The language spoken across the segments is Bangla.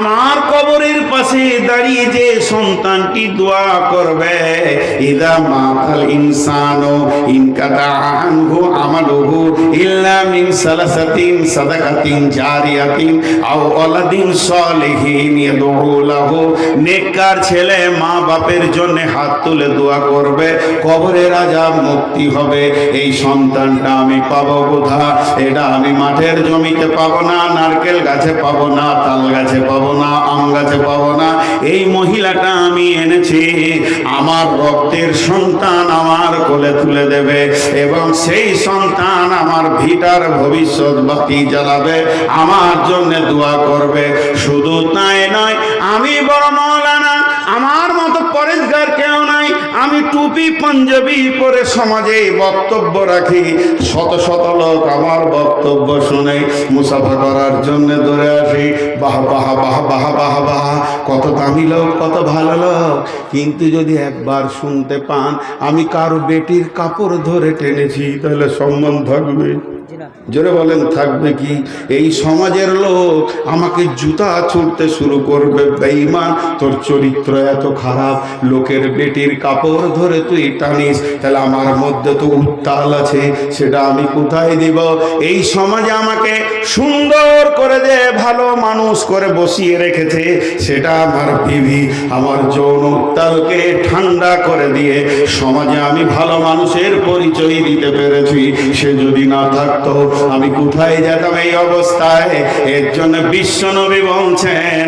আমার কবরের পাশে দাঁড়িয়ে যে সন্তানটি দোয়া করবে, ইদা মাতাল ইনসানু ইনকাতা আনহু আমালুহু ইল্লা মিন সালাসাতিন সাদাকাতিন জারিয়াতিন আও ওয়ালাদিন সালিহিন ইয়াদউ লাহু। নেককার ছেলে মা বাপের জন্য হাত তুলে দোয়া করবে, কবরের আযাব মুক্তি হবে। এই সন্তানটা আমি পাবো কোথায়? এটা আমি মাঠের জমিতে পাবো না, নারকেল গাছে পাবো না, তাল গাছে পাবো না, আম গাছে পাবো না। এই মহিলাটা আমি এনেছি, আমার রক্তের সন্তান আমার কোলে তুলে দেবে এবং সেই সন্তান আমার ভিটার ভবিষ্যৎ বাতি জ্বালাবে, আমার জন্য দোয়া করবে। শুধু তাই নয়, আমি বড় মাওলানা, আমার মতো পরেশগার কেউ নাই। আমি টুপি পাঞ্জাবি পরে সমাজে বক্তব্য রাখি, শত শত লোক আমার বক্তব্য শুনে মুসাফা করার জন্য দৌড়ে আসি। বাহ বাহ বাহ বাহ বাহ বাহ, কত দামি লোক, কত ভালো লোক। কিন্তু যদি একবার শুনতে পান আমি কারো বেটির কাপড় ধরে টেনেছি, তাহলে সম্মান থাকবে? জোরে বলেন, থাকবে কি? এই সমাজের লোক আমাকে জুতা ছুঁড়তে শুরু করবে। বেঈমান, তোর চরিত্র এত খারাপ, লোকের বেটির কাপড় ধরে তুই টানিস, তাহলে আমার মধ্যে তো উত্তাল আছে, সেটা আমি কোথায় দিব? এই সমাজে আমাকে সুন্দর করে যে ভালো মানুষ করে বসিয়ে রেখেছে, সেটা আমার বিবি। আমার যৌন উত্তালকে ঠান্ডা করে দিয়ে সমাজে আমি ভালো মানুষের পরিচয় দিতে পেরেছি। সে যদি না থাকতো আমি কোথায় যেতাম এই অবস্থায়? এর জন্য বিশ্বনবী বলছেন,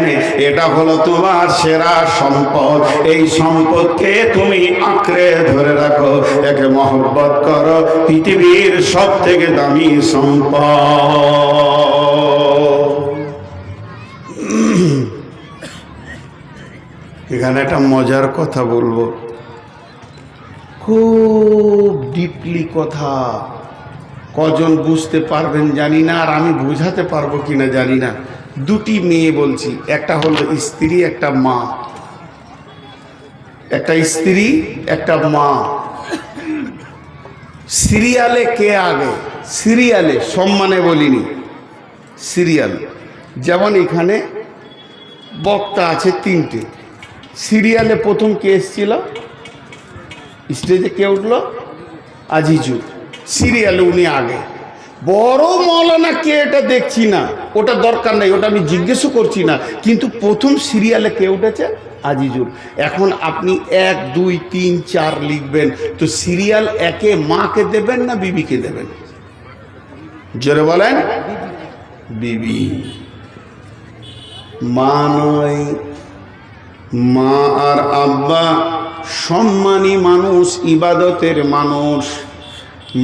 এটা হলো তোমার সেরা সম্পদ। এই সম্পদকে তুমি আঁকড়ে ধরে রাখো, একে মহব্বত করো, পৃথিবীর সব থেকে দামি সম্পদ। এখানে একটা মজার কথা বলবো, খুব ডিপলি কথা। কজন বুঝতে পারবেন জানি না, আর আমি বুঝাতে পারবো কিনা জানি না। দুটি মেয়ে বলছি, একটা হলো স্ত্রী, একটা মা। একটা স্ত্রী, একটা মা। সিরিয়ালে কে আগে? সিরিয়ালে, সম্মানে বলিনি, সিরিয়াল। যেমন এখানে বক্তা আছে তিনটে, সিরিয়ালে প্রথম কে এসেছিল? স্টেজে কে উঠলো? আজিজুর। সিরিয়ালে উনি আগে। বড় মাওলানা কে এটা দেখছি না, ওটা দরকার নেই, ওটা আমি জিজ্ঞেসও করছি না, কিন্তু প্রথম সিরিয়ালে কে উঠেছে? আজিজুর। এখন আপনি 1, 2, 3, 4 লিখবেন, তো সিরিয়াল একে মাকে দেবেন না বিবিকে দেবেন? জোরে বলেন। বিবি। মা নয়। মা আর আব্বা সম্মানী মানুষ, ইবাদতের মানুষ।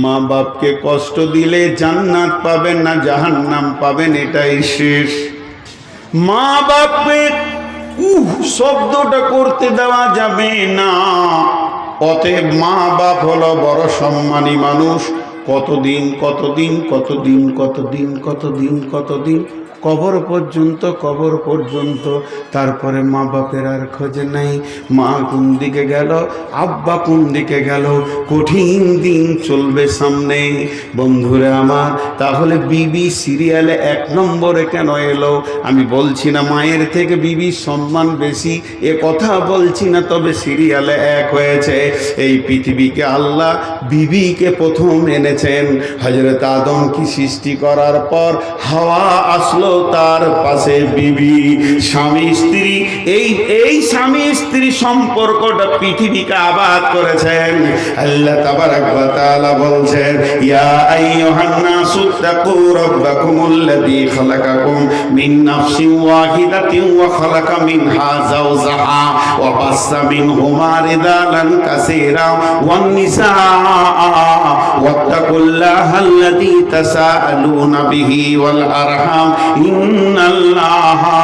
মা বাপকে কষ্ট দিলে জান্নাত পাবেন না জাহান্নাম পাবেন, এটাই শেষ। মা বাপকে শব্দটা করতে দেওয়া যাবে না। অতএব মা বাপ হলো বড় সম্মানী মানুষ। কতদিন কতদিন কতদিন কতদিন কতদিন কতদিন কবর পর্যন্ত, কবর পর্যন্ত। তারপরে মা বাপের আর খোঁজ নেই। মা কোন দিকে গেল, আব্বা কোন দিকে গেল, কঠিন দিন চলবে সামনে। বন্ধুরা আমার, তাহলে বিবি সিরিয়ালে 1 নম্বরে কেন এলো? আমি বলছি না মায়ের থেকে বিবির সম্মান বেশি, এ কথা বলছি না, তবে সিরিয়ালে 1 হয়েছে। এই পৃথিবীকে আল্লাহ বিবিকে প্রথম এনেছেন। হযরত আদম কি সৃষ্টি করার পর হাওয়া আসলো, তার পাশে বিবি। স্বামী স্ত্রী, এই স্বামী স্ত্রী সম্পর্কটা পৃথিবীকে আবাদ করেছেন। আল্লাহ তাবারাক ওয়া তাআলা বলছেন, ইয়া আইয়ুহান নাসু তাকু রাব্বাকুমুল্লাযী খালাকাকুম মিন নাফসিন ওয়াহিদাতিন ওয়া খালাকা মিনহা যাওজাহা ওয়া বাসসা মিনহুমা রিজালান কাসীরা ওয়ান নিসা ওয়াত্তাকুল্লাহাল্লাযী তাসাআলুনা বিহি ওয়াল আরহাম ইন্নাল্লাহা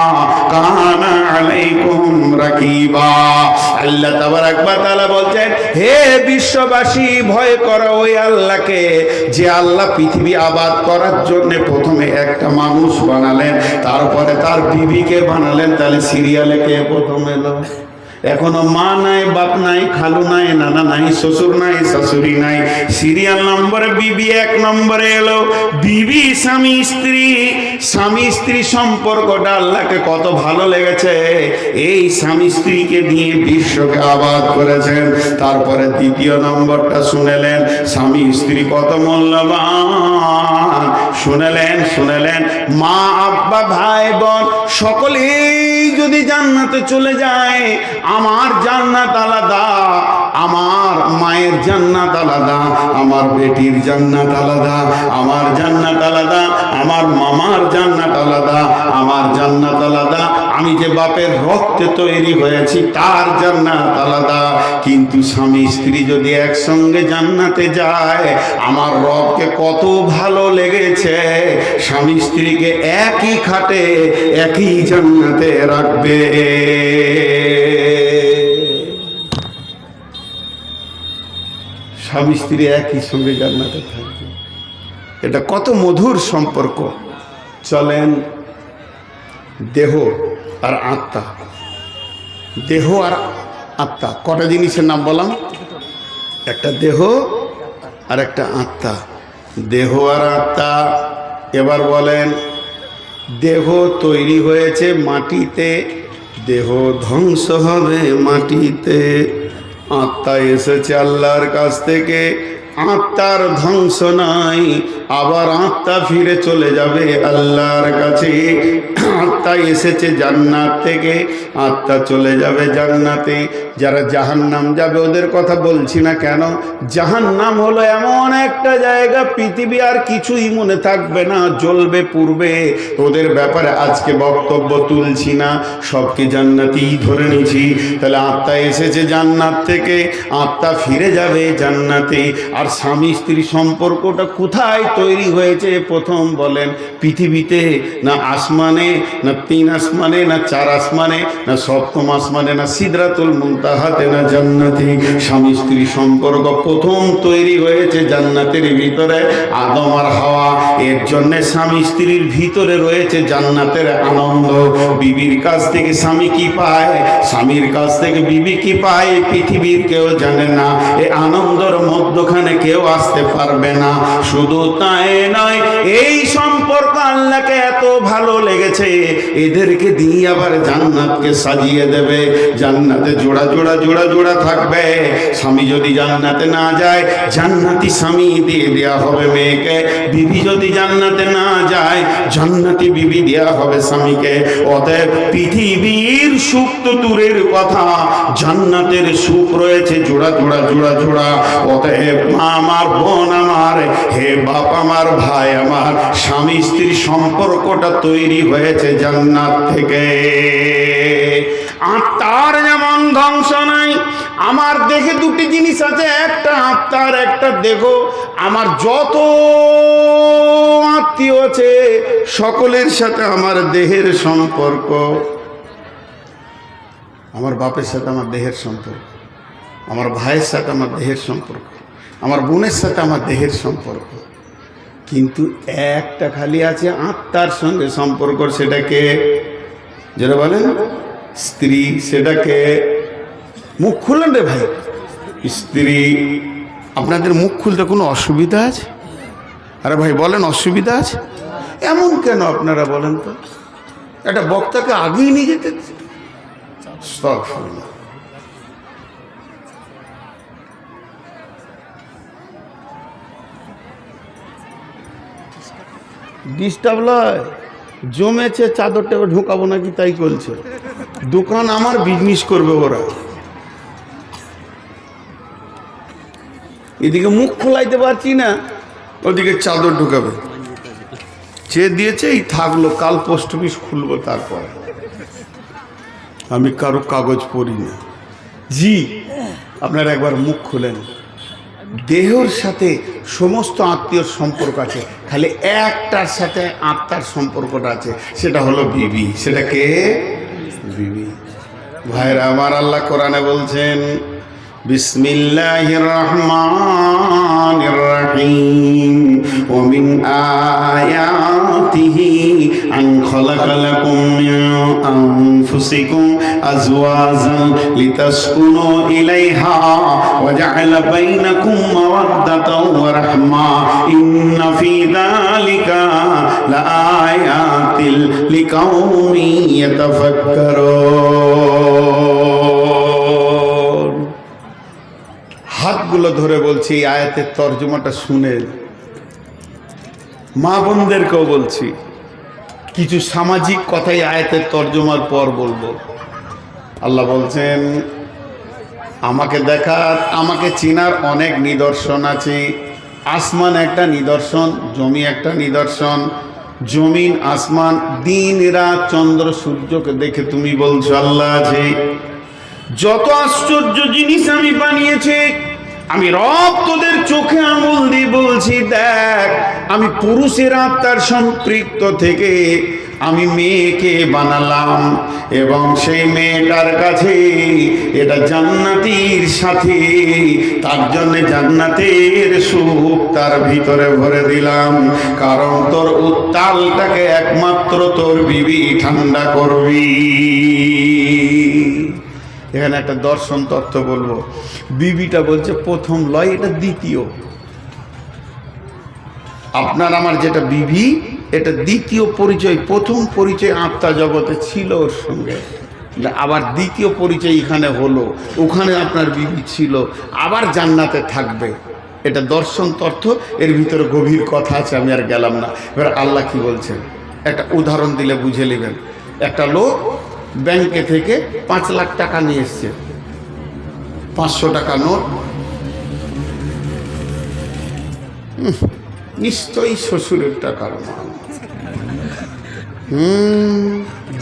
কানা আলাইকুম রাকিবা। আল্লাহ তাবারাক ওয়া তাআলা বলছেন, হে বিশ্ববাসী, ভয় করো ওই আল্লাহকে, যে আল্লাহ পৃথিবী আবাদ করার জন্য প্রথমে একটা মানুষ বানালেন, তারপরে তার বিবিকে বানালেন। তাহলে সিরিয়ালে কে প্রথম এলো? এখনো মা নাই, বাপ নাই, খালু নাই, নানা নাই, শ্বশুর নাই, শাশুড়ি নাই। সিরিয়াল নম্বরে বিবি 1 নম্বরে এলো। বিবি স্বামী স্ত্রী, স্বামী স্ত্রী সম্পর্কটা আল্লাহকে কত ভালো লেগেছে, এই স্বামী স্ত্রীকে দিয়ে বিশ্বকে আবাদ করেছেন। তারপরে দ্বিতীয় নম্বরটা শুনেলেন, স্বামী স্ত্রী কত মূল্যবান। শুনেলেন মা, আব্বা, ভাই, বোন সকলেই যদি জান্নাতে চলে যায়, আমার জান্নাত আলাদা, আমার মায়ের জান্নাত আলাদা, আমার বেটির জান্নাত আলাদা, আমার জান্নাত আলাদা, আমার মামার জান্নাত আলাদা, আমার জান্নাত আলাদা, আমি যে বাপের রক্তে তৈরি হয়েছি তার জান্নাত আলাদা। কিন্তু স্বামী স্ত্রী যদি একসঙ্গে জান্নাতে যায়, আমার রবকে কত ভালো লেগেছে, স্বামী স্ত্রীকে একই খাটে একই জান্নাতে রাখবে। স্বামী স্ত্রী একই সঙ্গে জান্নাতে থাকবে, এটা কত মধুর সম্পর্ক। চলেন, দেহ আর আত্মা, দেহ আর আত্মা কটা জিনিসের নাম বললাম? একটা দেহ আর একটা আত্মা। দেহ আর আত্মা। এবার বলেন, দেহ তৈরি হয়েছে মাটিতে, দেহ ধ্বংস হবে মাটিতে। আত্মা এসেছে আল্লাহর কাছ থেকে, আত্মার ধ্বংস নাই, আবার আত্মা ফিরে চলে যাবে আল্লাহর কাছে। আত্মা এসেছে জান্নাত থেকে, আত্মা চলে যাবে জান্নাতে। যারা জাহান্নাম যাবে ওদের কথা বলছি না, কেন? জাহান্নাম হলো এমন একটা জায়গা, পৃথিবী আর কিছুই মনে থাকবে না, জ্বলবে পুড়বে। ওদের ব্যাপারে আজকে বক্তব্য তুলছি না, সবকে জান্নাতেই ধরে নিয়েছি। তাহলে আত্মা এসেছে জান্নাত থেকে, আত্মা ফিরে যাবে জান্নাতে। আর স্বামী স্ত্রী সম্পর্কটা কোথায় তৈরি হয়েছে? প্রথম বলেন, পৃথিবীতে না আসমানে, না 3 আসমানে, না 4 আসমানে, না 7ম আসমানে, না সিদরাতুল মুনতাহাতে, না জান্নাতে। স্বামী স্ত্রী সম্পর্ক প্রথম তৈরি হয়েছে জান্নাতের ভিতরে, আদম আর হাওয়া। এর জন্য স্বামী স্ত্রীর ভিতরে রয়েছে জান্নাতের আনন্দ। বিবির কাছ থেকে স্বামী কি পায়, স্বামীর কাছ থেকে বিবি কি পায়, পৃথিবীর কেউ জানে না। এই আনন্দের মধ্যখানে কেউ আসতে পারবে না। শুধু তাই নয়, এই সম্পর্ক আল্লাহকে এত ভালো লেগেছে, এদেরকে দিয়ে আবার জান্নাতকে সাজিয়ে দেবে। জান্নাতে জোড়া জোড়া জোড়া জোড়া থাকবে। স্বামী যদি জান্নাতে না যায়, জান্নাতি স্বামী দিয়ে দেওয়া হবে মেয়েকে। বিবি যদি জান্নাতে না যায়, জান্নাতি বিবি দেওয়া হবে স্বামীকে। অতএব পৃথিবীর সুখ তো দূরের কথা, জান্নাতের সুখ রয়েছে জোড়া জোড়া জোড়া জোড়া। অতএব মা আমার, বোন আমার, হে বাপ আমার, ভাই আমার, স্বামী স্ত্রী সম্পর্কটা তৈরি হয়েছে জান্নাত থেকে। আত্মার যেমন ধ্বংস নাই, আমার দেহে 2টি জিনিস আছে, একটা আত্মার একটা দেহ। আমার যত আত্মীয় আছে সকলের সাথে আমার দেহের সম্পর্ক। আমার বাপের সাথে আমার দেহের সম্পর্ক, আমার ভাইয়ের সাথে আমার দেহের সম্পর্ক, আমার বোনের সাথে আমার দেহের সম্পর্ক। কিন্তু একটা খালি আছে আত্মার সঙ্গে সম্পর্ক, সেটাকে যেটা বলেন স্ত্রী। সেটাকে মুখ খুললেন রে ভাই, স্ত্রী। আপনাদের মুখ খুলতে কোনো অসুবিধা আছে? আরে ভাই বলেন, অসুবিধা আছে? এমন কেন আপনারা বলেন তো? একটা বক্তাকে আগেই নিয়ে যেতে আস্তাগফিরুল্লাহ। ডিস্টার্ব লয়, জমেছে, চাদরটা ঢুকাবো নাকি তাই করছে। দোকান আমার, বিজনেস করবে ওরা। এদিকে মুখ খোলাইতে পারছি না, ওদিকে চাদর ঢুকাবে। চেয়ে দিয়েছে, এই থাকলো, কাল পোস্ট অফিস খুলবো। তারপর আমি কারো কাগজ পড়ি না। জি, আপনারা একবার মুখ খুলেন। দেহের সাথে সমস্ত আত্মীয়র সম্পর্ক আছে, খালি একটার সাথে আত্মার সম্পর্কটা আছে, সেটা হলো বিবি। সেটাকে বিবি। ভাইরা আমার, আল্লাহ কোরআনে বলছেন, বিসমিল্লাহির রহমানির রহিম ওয়া মিন আয়াতিহি আন খালাকা লাকুম মিন আনফুসিকুম আজওয়াজান লিতাসকুনু ইলাইহা ওয়া জাআলা বাইনাকুম মাওয়াদ্দাতাও ওয়া রাহমা ইন্না ফী যালিকা লাআয়াতিল লিকাউমিন ইয়াতাফাক্কারুন। হাতগুলো ধরে বলছি এই আয়াতের তর্জমাটা শুনেন, মা বোনদেরকেও বলছি, কিছু সামাজিক কথাই আয়াতের তর্জমার পর বলবো। আল্লাহ বলছেন আমাকে দেখার, আমাকে চিনার অনেক নিদর্শন আছে। আসমান একটা নিদর্শন, জমি একটা নিদর্শন। জমিন আসমান, দিন রাত, চন্দ্র সূর্যকে দেখে তুমি বলছো আল্লাহ আছে। যত আশ্চর্য জিনিস আমি বানিয়েছি, আমি রব তোদের চোখে আঙুল দিয়ে বলছি দেখ, আমি পুরুষের আত্মার সম্পৃক্ত থেকে আমি মেয়েকে বানালাম এবং সেই মেয়েটার কাছে এটা জান্নাতীর সাথে, তার জন্য জান্নাতের সুখ তার ভিতরে ভরে দিলাম, কারণ তোর উত্তালটাকে একমাত্র তোর বিবি ঠান্ডা করবি। এখানে একটা দর্শন তত্ত্ব বলবো। বিবিটা বলছে প্রথম লয়, এটা দ্বিতীয়। আপনার আমার যেটা বিবি, এটা দ্বিতীয় পরিচয়। প্রথম পরিচয় আত্মা জগতে ছিল ওর সঙ্গে, আবার দ্বিতীয় পরিচয় এখানে হলো, ওখানে আপনার বিবি ছিল, আবার জান্নাতে থাকবে। এটা দর্শন তত্ত্ব, এর ভিতরে গভীর কথা আছে, আমি আর গেলাম না। এবার আল্লাহ কি বলছেন একটা উদাহরণ দিলে বুঝে নেবেন। একটা লোক ব্যাংকে থেকে 5 লাখ টাকা নিয়ে এসছে, 500 টাকা নোট। নিশ্চয়ই শ্বশুরের টাকার মাল,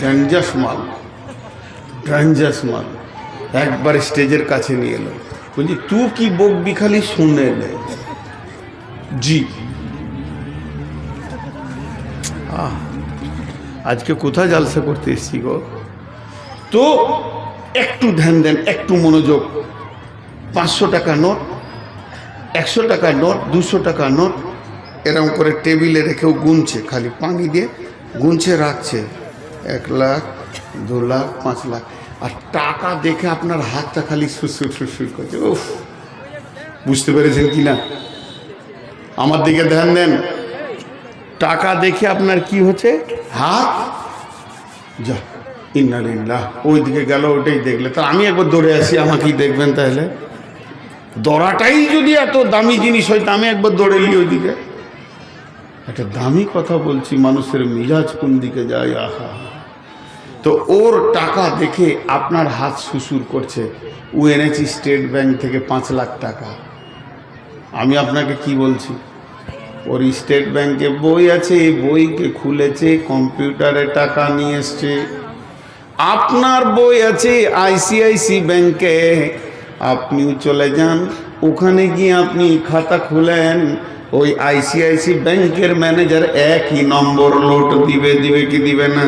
ডেঞ্জাস মাল, ডেঞ্জাস মাল। একবার স্টেজের কাছে নিয়ে এলো, বলছি তুই কি বকবি খালি শুনে নে। জি আজকে কোথায় জালসা করতে এসছি গো? তো একটু ধ্যান দেন, একটু মনোযোগ। 500 টাকা নোট, 100 টাকার নোট, 200 টাকার নোট এরকম করে টেবিলে রেখেও গুনছে, খালি পানি দিয়ে গুনছে রাখছে। 1 লাখ, 2 লাখ, 5 লাখ। আর টাকা দেখে আপনার হাতটা খালি সুসুর সুসুর করছে। উফ, বুঝতে পেরেছেন কি না? আমার দিকে ধ্যান দেন। টাকা দেখে আপনার কি হচ্ছে? হাত যা ইন্নালিল্লাহ, ওই দিকে গেল, ওটাই দেখলে। তা আমি একবার দৌড়ে আসি, আমাকেই দেখবেন তাহলে। দৌড়াটাই যদি এত দামি জিনিস হয়, তা আমি একবার দৌড়ে নিই ওই দিকে। একটা দামি কথা বলছি, মানুষের মিজাজ কোন দিকে যায়। আহা, তো ওর টাকা দেখে আপনার হাত সুসুর করছে। ও এনেছি স্টেট ব্যাংক থেকে 5 লাখ টাকা। আমি আপনাকে কি বলছি, ওর স্টেট ব্যাংকে বই আছে, বইকে খুলেছে, কম্পিউটারে টাকা নিয়ে এসছে। আপনার বই আছে ICICI ব্যাংকে, আপনিও চলে যান, ওখানে গিয়ে আপনি খাতা খুলেন। ওই ICICI ব্যাংকের ম্যানেজার একই নম্বর নোট দিবে কি দিবে না?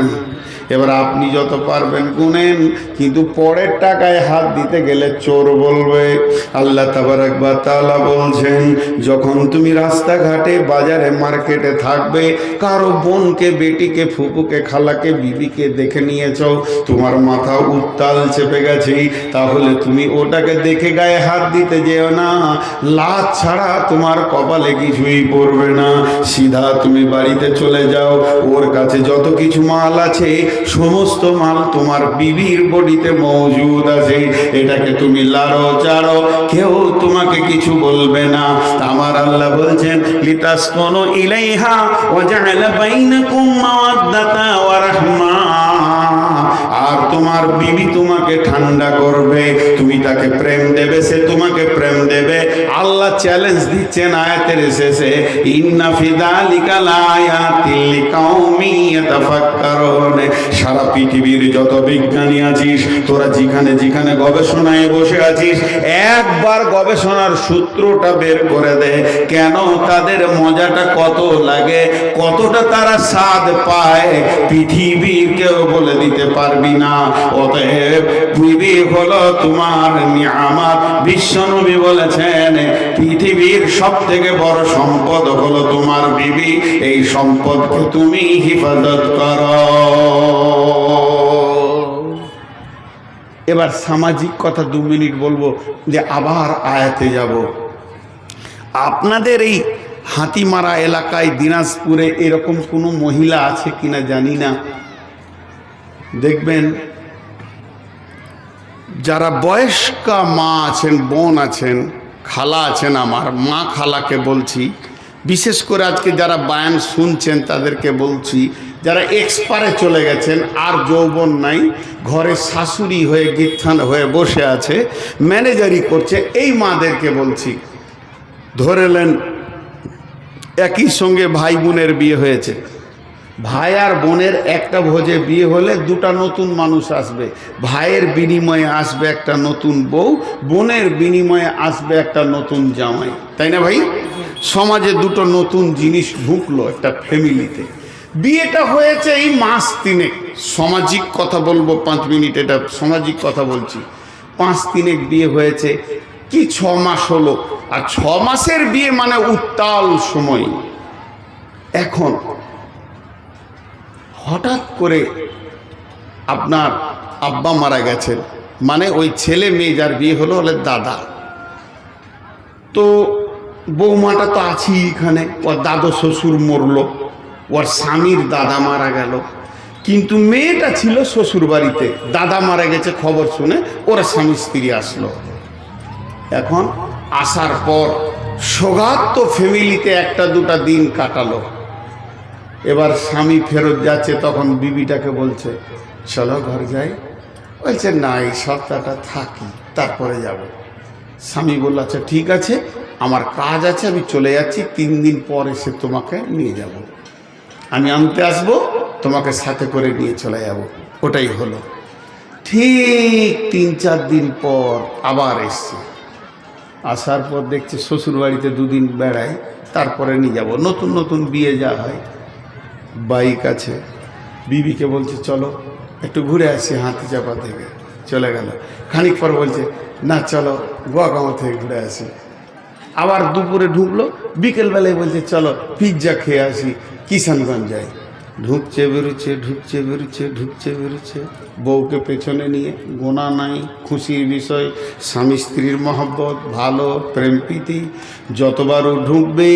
এবার আপনি যত পারবেন গুনেন, কিন্তু পরের টাকায় হাত দিতে গেলে চোর বলবে। আল্লাহ তাবারাক ওয়া তাআলা বলছেন, যখন তুমি রাস্তাঘাটে, বাজারে, মার্কেটে থাকবে, কারো বোনকে, বেটিকে, ফুপুকে, খালাকে, বিবিকে দেখে নিয়েছ, তোমার মাথা উত্তাল চেপে গেছে, তাহলে তুমি ওটাকে দেখে গায়ে হাত দিতে যেও না। লাত ছাড়া তোমার কপালে কিছুই পড়বে না। সিধা তুমি বাড়িতে চলে যাও, ওর কাছে যত কিছু মাল আছে সমস্ত মাল তোমার বিবির বডিতে মজুদ আছে। এটাকে তুমি লাড়ো চাড়ো, কেউ তোমাকে কিছু বলবে না। আমার আল্লাহ বলছেন, লিতাসকুনু ইলাইহা ওয়া জাআলা বাইনাকুম মাওয়াদ্দাতা ওয়া রাহমা। আর তোমার বিবি তোমাকে ঠান্ডা করবে, তুমি তাকে প্রেম দেবে, সে তোমাকে প্রেম দেবে। আল্লাহ চ্যালেঞ্জ দিচ্ছেন আয়াতের শেষে, ইন্না ফি যালিকা লাআয়াতিল লিকাউমিন ইয়াতাফাক্কারুন। সারা পৃথিবীর যত বিজ্ঞানী আছিস, তোরা যেখানে যেখানে গবেষণায় বসে আছিস, একবার গবেষণার সূত্রটা বের করে দে। কেন তাদের মজাটা কত লাগে, কতটা তারা স্বাদ পায়, পৃথিবীর কেউ বলে দিতে পারবি না। অতএব বিবি হলো তোমার নিয়ামত। বিশ্বনবী বলেছেন পৃথিবীর সবথেকে বড় সম্পদ হলো তোমার বিবি, এই সম্পদকে তুমি হিফাজত করো। এবার সামাজিক কথা 2 মিনিট বলবো, যে আবার আয়াতে যাব। আপনাদের এই হাতিমারা এলাকায় দিনাজপুরে এরকম কোনো মহিলা আছে কিনা জানি না, দেখবেন যারা বয়স্কা মা আছেন, বোন আছেন, খালা আছেন, আমার মা খালাকে বলছি, বিশেষ করে আজকে যারা বায়ান শুনছেন তাদেরকে বলছি, যারা এক্সপারে চলে গেছেন আর যৌবন নাই, ঘরে শাশুড়ি হয়ে গিত্থান হয়ে বসে আছে, ম্যানেজারি করছে, এই মাদেরকে বলছি, ধরেলেন একই সঙ্গে ভাই বোনের বিয়ে হয়েছে, ভাই আর বোনের একটা ভোজে বিয়ে হলে 2টা নতুন মানুষ আসবে, ভাইয়ের বিনিময়ে আসবে একটা নতুন বউ, বোনের বিনিময়ে আসবে একটা নতুন জামাই, তাই না ভাই? সমাজে 2টো নতুন জিনিস ঢুকলো একটা ফ্যামিলিতে। বিয়েটা হয়েছে এই মাস 3, সামাজিক কথা বলবো 5 মিনিট, এটা সামাজিক কথা বলছি। 5-3 বিয়ে হয়েছে কি 6 মাস হলো, আর 6 মাসের বিয়ে মানে উত্তাল সময়। এখন হঠাৎ করে আপনার আব্বা মারা গেছেন, মানে ওই ছেলে মেয়ে যার বিয়ে হলো হলে দাদা, তো বৌমাটা তো আছেই এখানে, ওর দাদু শ্বশুর মরলো, ওর স্বামীর দাদা মারা গেল, কিন্তু মেয়েটা ছিল শ্বশুর বাড়িতে, দাদা মারা গেছে খবর শুনে ওরা স্বামী স্ত্রী আসলো। এখন আসার পর সোগাত তো ফ্যামিলিতে 1-2টা দিন কাটালো। এবার স্বামী ফেরত যাচ্ছে, তখন বিবিটাকে বলছে চলো ঘর যাই, বলছে না এই সপ্তাহটা থাকি তারপরে যাব। স্বামী বলল আচ্ছা ঠিক আছে, আমার কাজ আছে, আমি চলে যাচ্ছি, 3 দিন পর এসে তোমাকে নিয়ে যাব, আমি আনতে আসবো, তোমাকে সাথে করে নিয়ে চলে যাব। ওটাই হলো। ঠিক 3-4 দিন পর আবার এসছে, আসার পর দেখছে শ্বশুর বাড়িতে 2 দিন বেড়ায়, তারপরে নিয়ে যাব। নতুন নতুন বিয়ে যা হয়, বাইক আছে, বিবিকে বলছে চলো একটু ঘুরে আসি হাতি চাপা থেকে, চলে গেল। খানিক পর বলছে না চলো গোয়াগাঁও থেকে ঘুরে আসি, আবার দুপুরে ঢুকলো, বিকেলবেলায় বলছে চলো পিৎজা খেয়ে আসি, কিষানগঞ্জ যাই। ঢুকছে বেরোচ্ছে, ঢুকছে বেরোচ্ছে, ঢুকছে বেরোচ্ছে, বউকে পেছনে নিয়ে, গোনা নাই, খুশির বিষয়, স্বামী স্ত্রীর মহব্বত, ভালো প্রেম প্রীতি, যতবারও ঢুকবে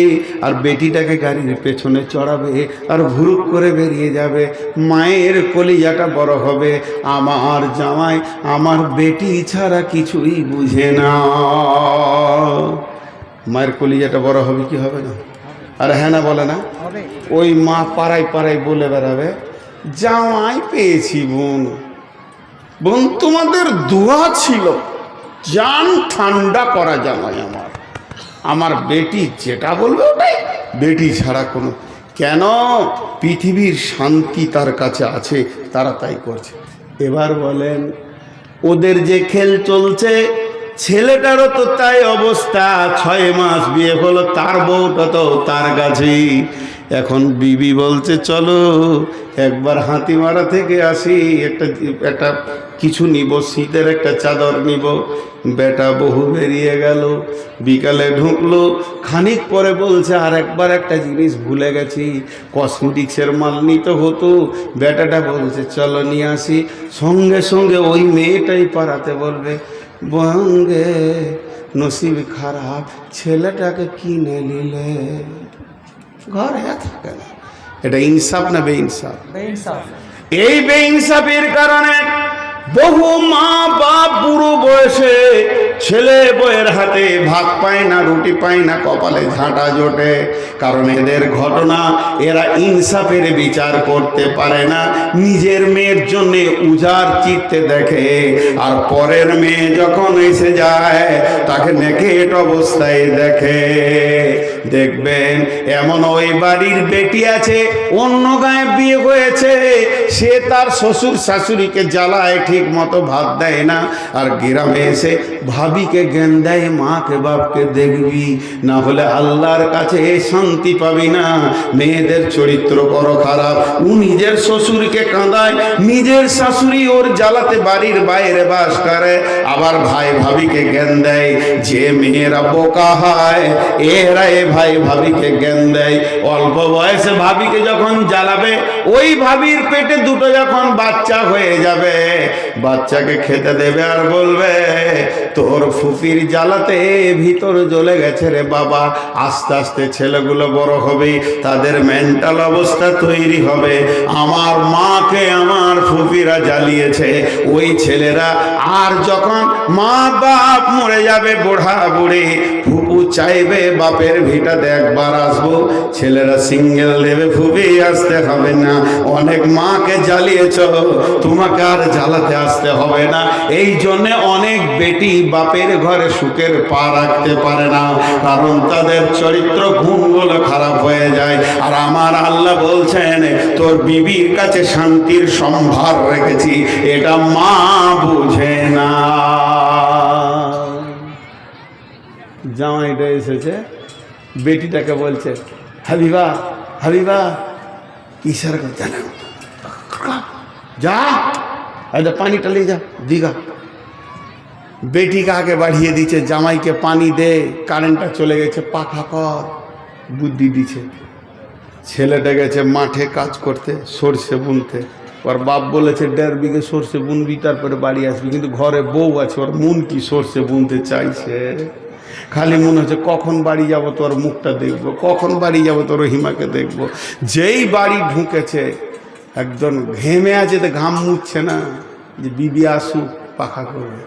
আর বেটিটাকে গাড়ির পেছনে চড়াবে আর ভুরুক করে বেরিয়ে যাবে, মায়ের কলিজাটা বড় হবে, আমার জামাই আমার বেটি ছাড়া কিছুই বুঝে না। মায়ের কলিজাটা বড় হবে কি হবে না? আর হ্যাঁ না বলে না? ওই মা পাড়ায় পাড়ায় বলে বেড়াবে জামাই পেয়েছি বোন, বোন তোমাদের দোয়া ছিল, জান ঠান্ডা করা জামাই আমার, আমার বেটি যেটা বলবে ওটাই, বেটি ছাড়া কোনো, কেন? পৃথিবীর শান্তি তার কাছে আছে, তারা তাই করছে। এবার বলেন ওদের যে খেল চলছে, ছেলেটারও তো তাই অবস্থা, 6 মাস বিয়ে হলো, তার বউটা তো তার কাছেই। এখন বিবি বলছে চলো একবার হাতিমারা থেকে আসি, একটা কিছু নিব, শীতের একটা চাদর নিব। বেটা বহু বেরিয়ে গেল, বিকালে ঢুকলো, খানিক পরে বলছে আর একবার একটা জিনিস ভুলে গেছি, কসমেটিক্সের মাল নিতে হতো। বেটাটা বলছে চলো নিয়ে আসি, সঙ্গে সঙ্গে ওই মেয়েটাই পাড়াতে বলবে বঙ্গে নসিব খারাপ, ছেলেটাকে কিনে নিলে, ঘরে থাকে না। এটা ইনসাফ না বেইনসাফ? এই বেইনসাফের কারণে বহু মা বাপ বুড়ো বয়সে ছেলে বউয়ের হাতে ভাত পায় না, রুটি পায় না, কপালে ঝাঁটা জোটে, কারণ এদের ঘটনা, এরা ইনসাফের বিচার করতে পারে না। নিজের মেয়ের জন্য উজাড় চিত্তে দেখে, আর পরের মেয়ে যখন এসে যায় তাকে নেকেট অবস্থায় দেখে। দেখবেন এমন ওই বাড়ির বেটি আছে, অন্য গায়ে বিয়ে হয়েছে, সে তার শ্বশুর শাশুড়িকে জ্বালায়, ঠিক মতো ভাত দেয় না, আর গ্রামে এসে ভাবি ভাবিকে জ্ঞান দেয়, মাকে বাপকে দেখবি, না হলে আল্লাহর কাছে শান্তি পাবি না। মেয়েদের চরিত্র বড় খারাপ। ও নিজের শ্বশুরকে কাঁদায়, নিজের শাশুড়ি ওর জ্বালাতে বাড়ির বাইরে বাস করে। আবার ভাই ভাবিকে জ্ঞান দেয়। যে মেয়েরা বোকা হয় এরা এ ভাই ভাবিকে জ্ঞান দেয়। অল্প বয়সে ভাবিকে যখন জ্বালাবে, ওই ভাবির পেটে দুটো যখন বাচ্চা হয়ে যাবে, বাচ্চাকে খেতে দেবে আর বলবে তোর ফুফির জ্বালাতে ভিতর জ্বলে গেছে রে বাবা। আস্তে আস্তে ছেলেগুলো বড় হবে, তাদের মেন্টাল অবস্থা তৈরি হবে, আমার মাকে আমার ফুফিরা জ্বালিয়েছে। ওই ছেলেরা আর যখন মা বাপ মরে যাবে, বুড়া বুড়ি, ফুপু চাইবে বাপের ভিটাতে একবার আসবো, ছেলেরা সিঙ্গেল দেবে, ফুপি আসতে হবে না, অনেক মাকে জ্বালিয়েছ, তোমাকে আর জ্বালাতে আসতে হবে না। এই জন্য অনেক বেটি বাপের ঘরে সুখের পা রাখতে পারে না, কারণ তাদের চরিত্র গুণগুলো খারাপ হয়ে যায়। আর আমার আল্লাহ বলছেন তোর বিবির কাছে শান্তির সম্ভার রেখেছি, এটা মা বুঝে না। জামাইটা এসেছে, বেটিটাকে বলছে হাবিবা হাবিবা, ইশারা করে জানা যা পানিটা নিয়ে যা দিঘা। বেটিকে আগে বাড়িয়ে দিচ্ছে, জামাইকে পানি দে, কারেন্টটা চলে গেছে, পাখা কর, বুদ্ধি দিচ্ছে। ছেলেটা গেছে মাঠে কাজ করতে, সর্ষে বুনতে। ওর বাপ বলেছে 1.5 বিঘে সর্ষে বুনবি, তারপরে বাড়ি আসবি। কিন্তু ঘরে বউ আছে, ওর মন কি সর্ষে বুনতে চাইছে। খালি মনে হচ্ছে কখন বাড়ি যাব তোর মুখটা দেখবো, কখন বাড়ি যাব তোর হিমাকে দেখবো। যেই বাড়ি ঢুকেছে একদম ঘেমে আছে, তো ঘাম মুছছে না, যে বিবি আসুক পাখা করবে।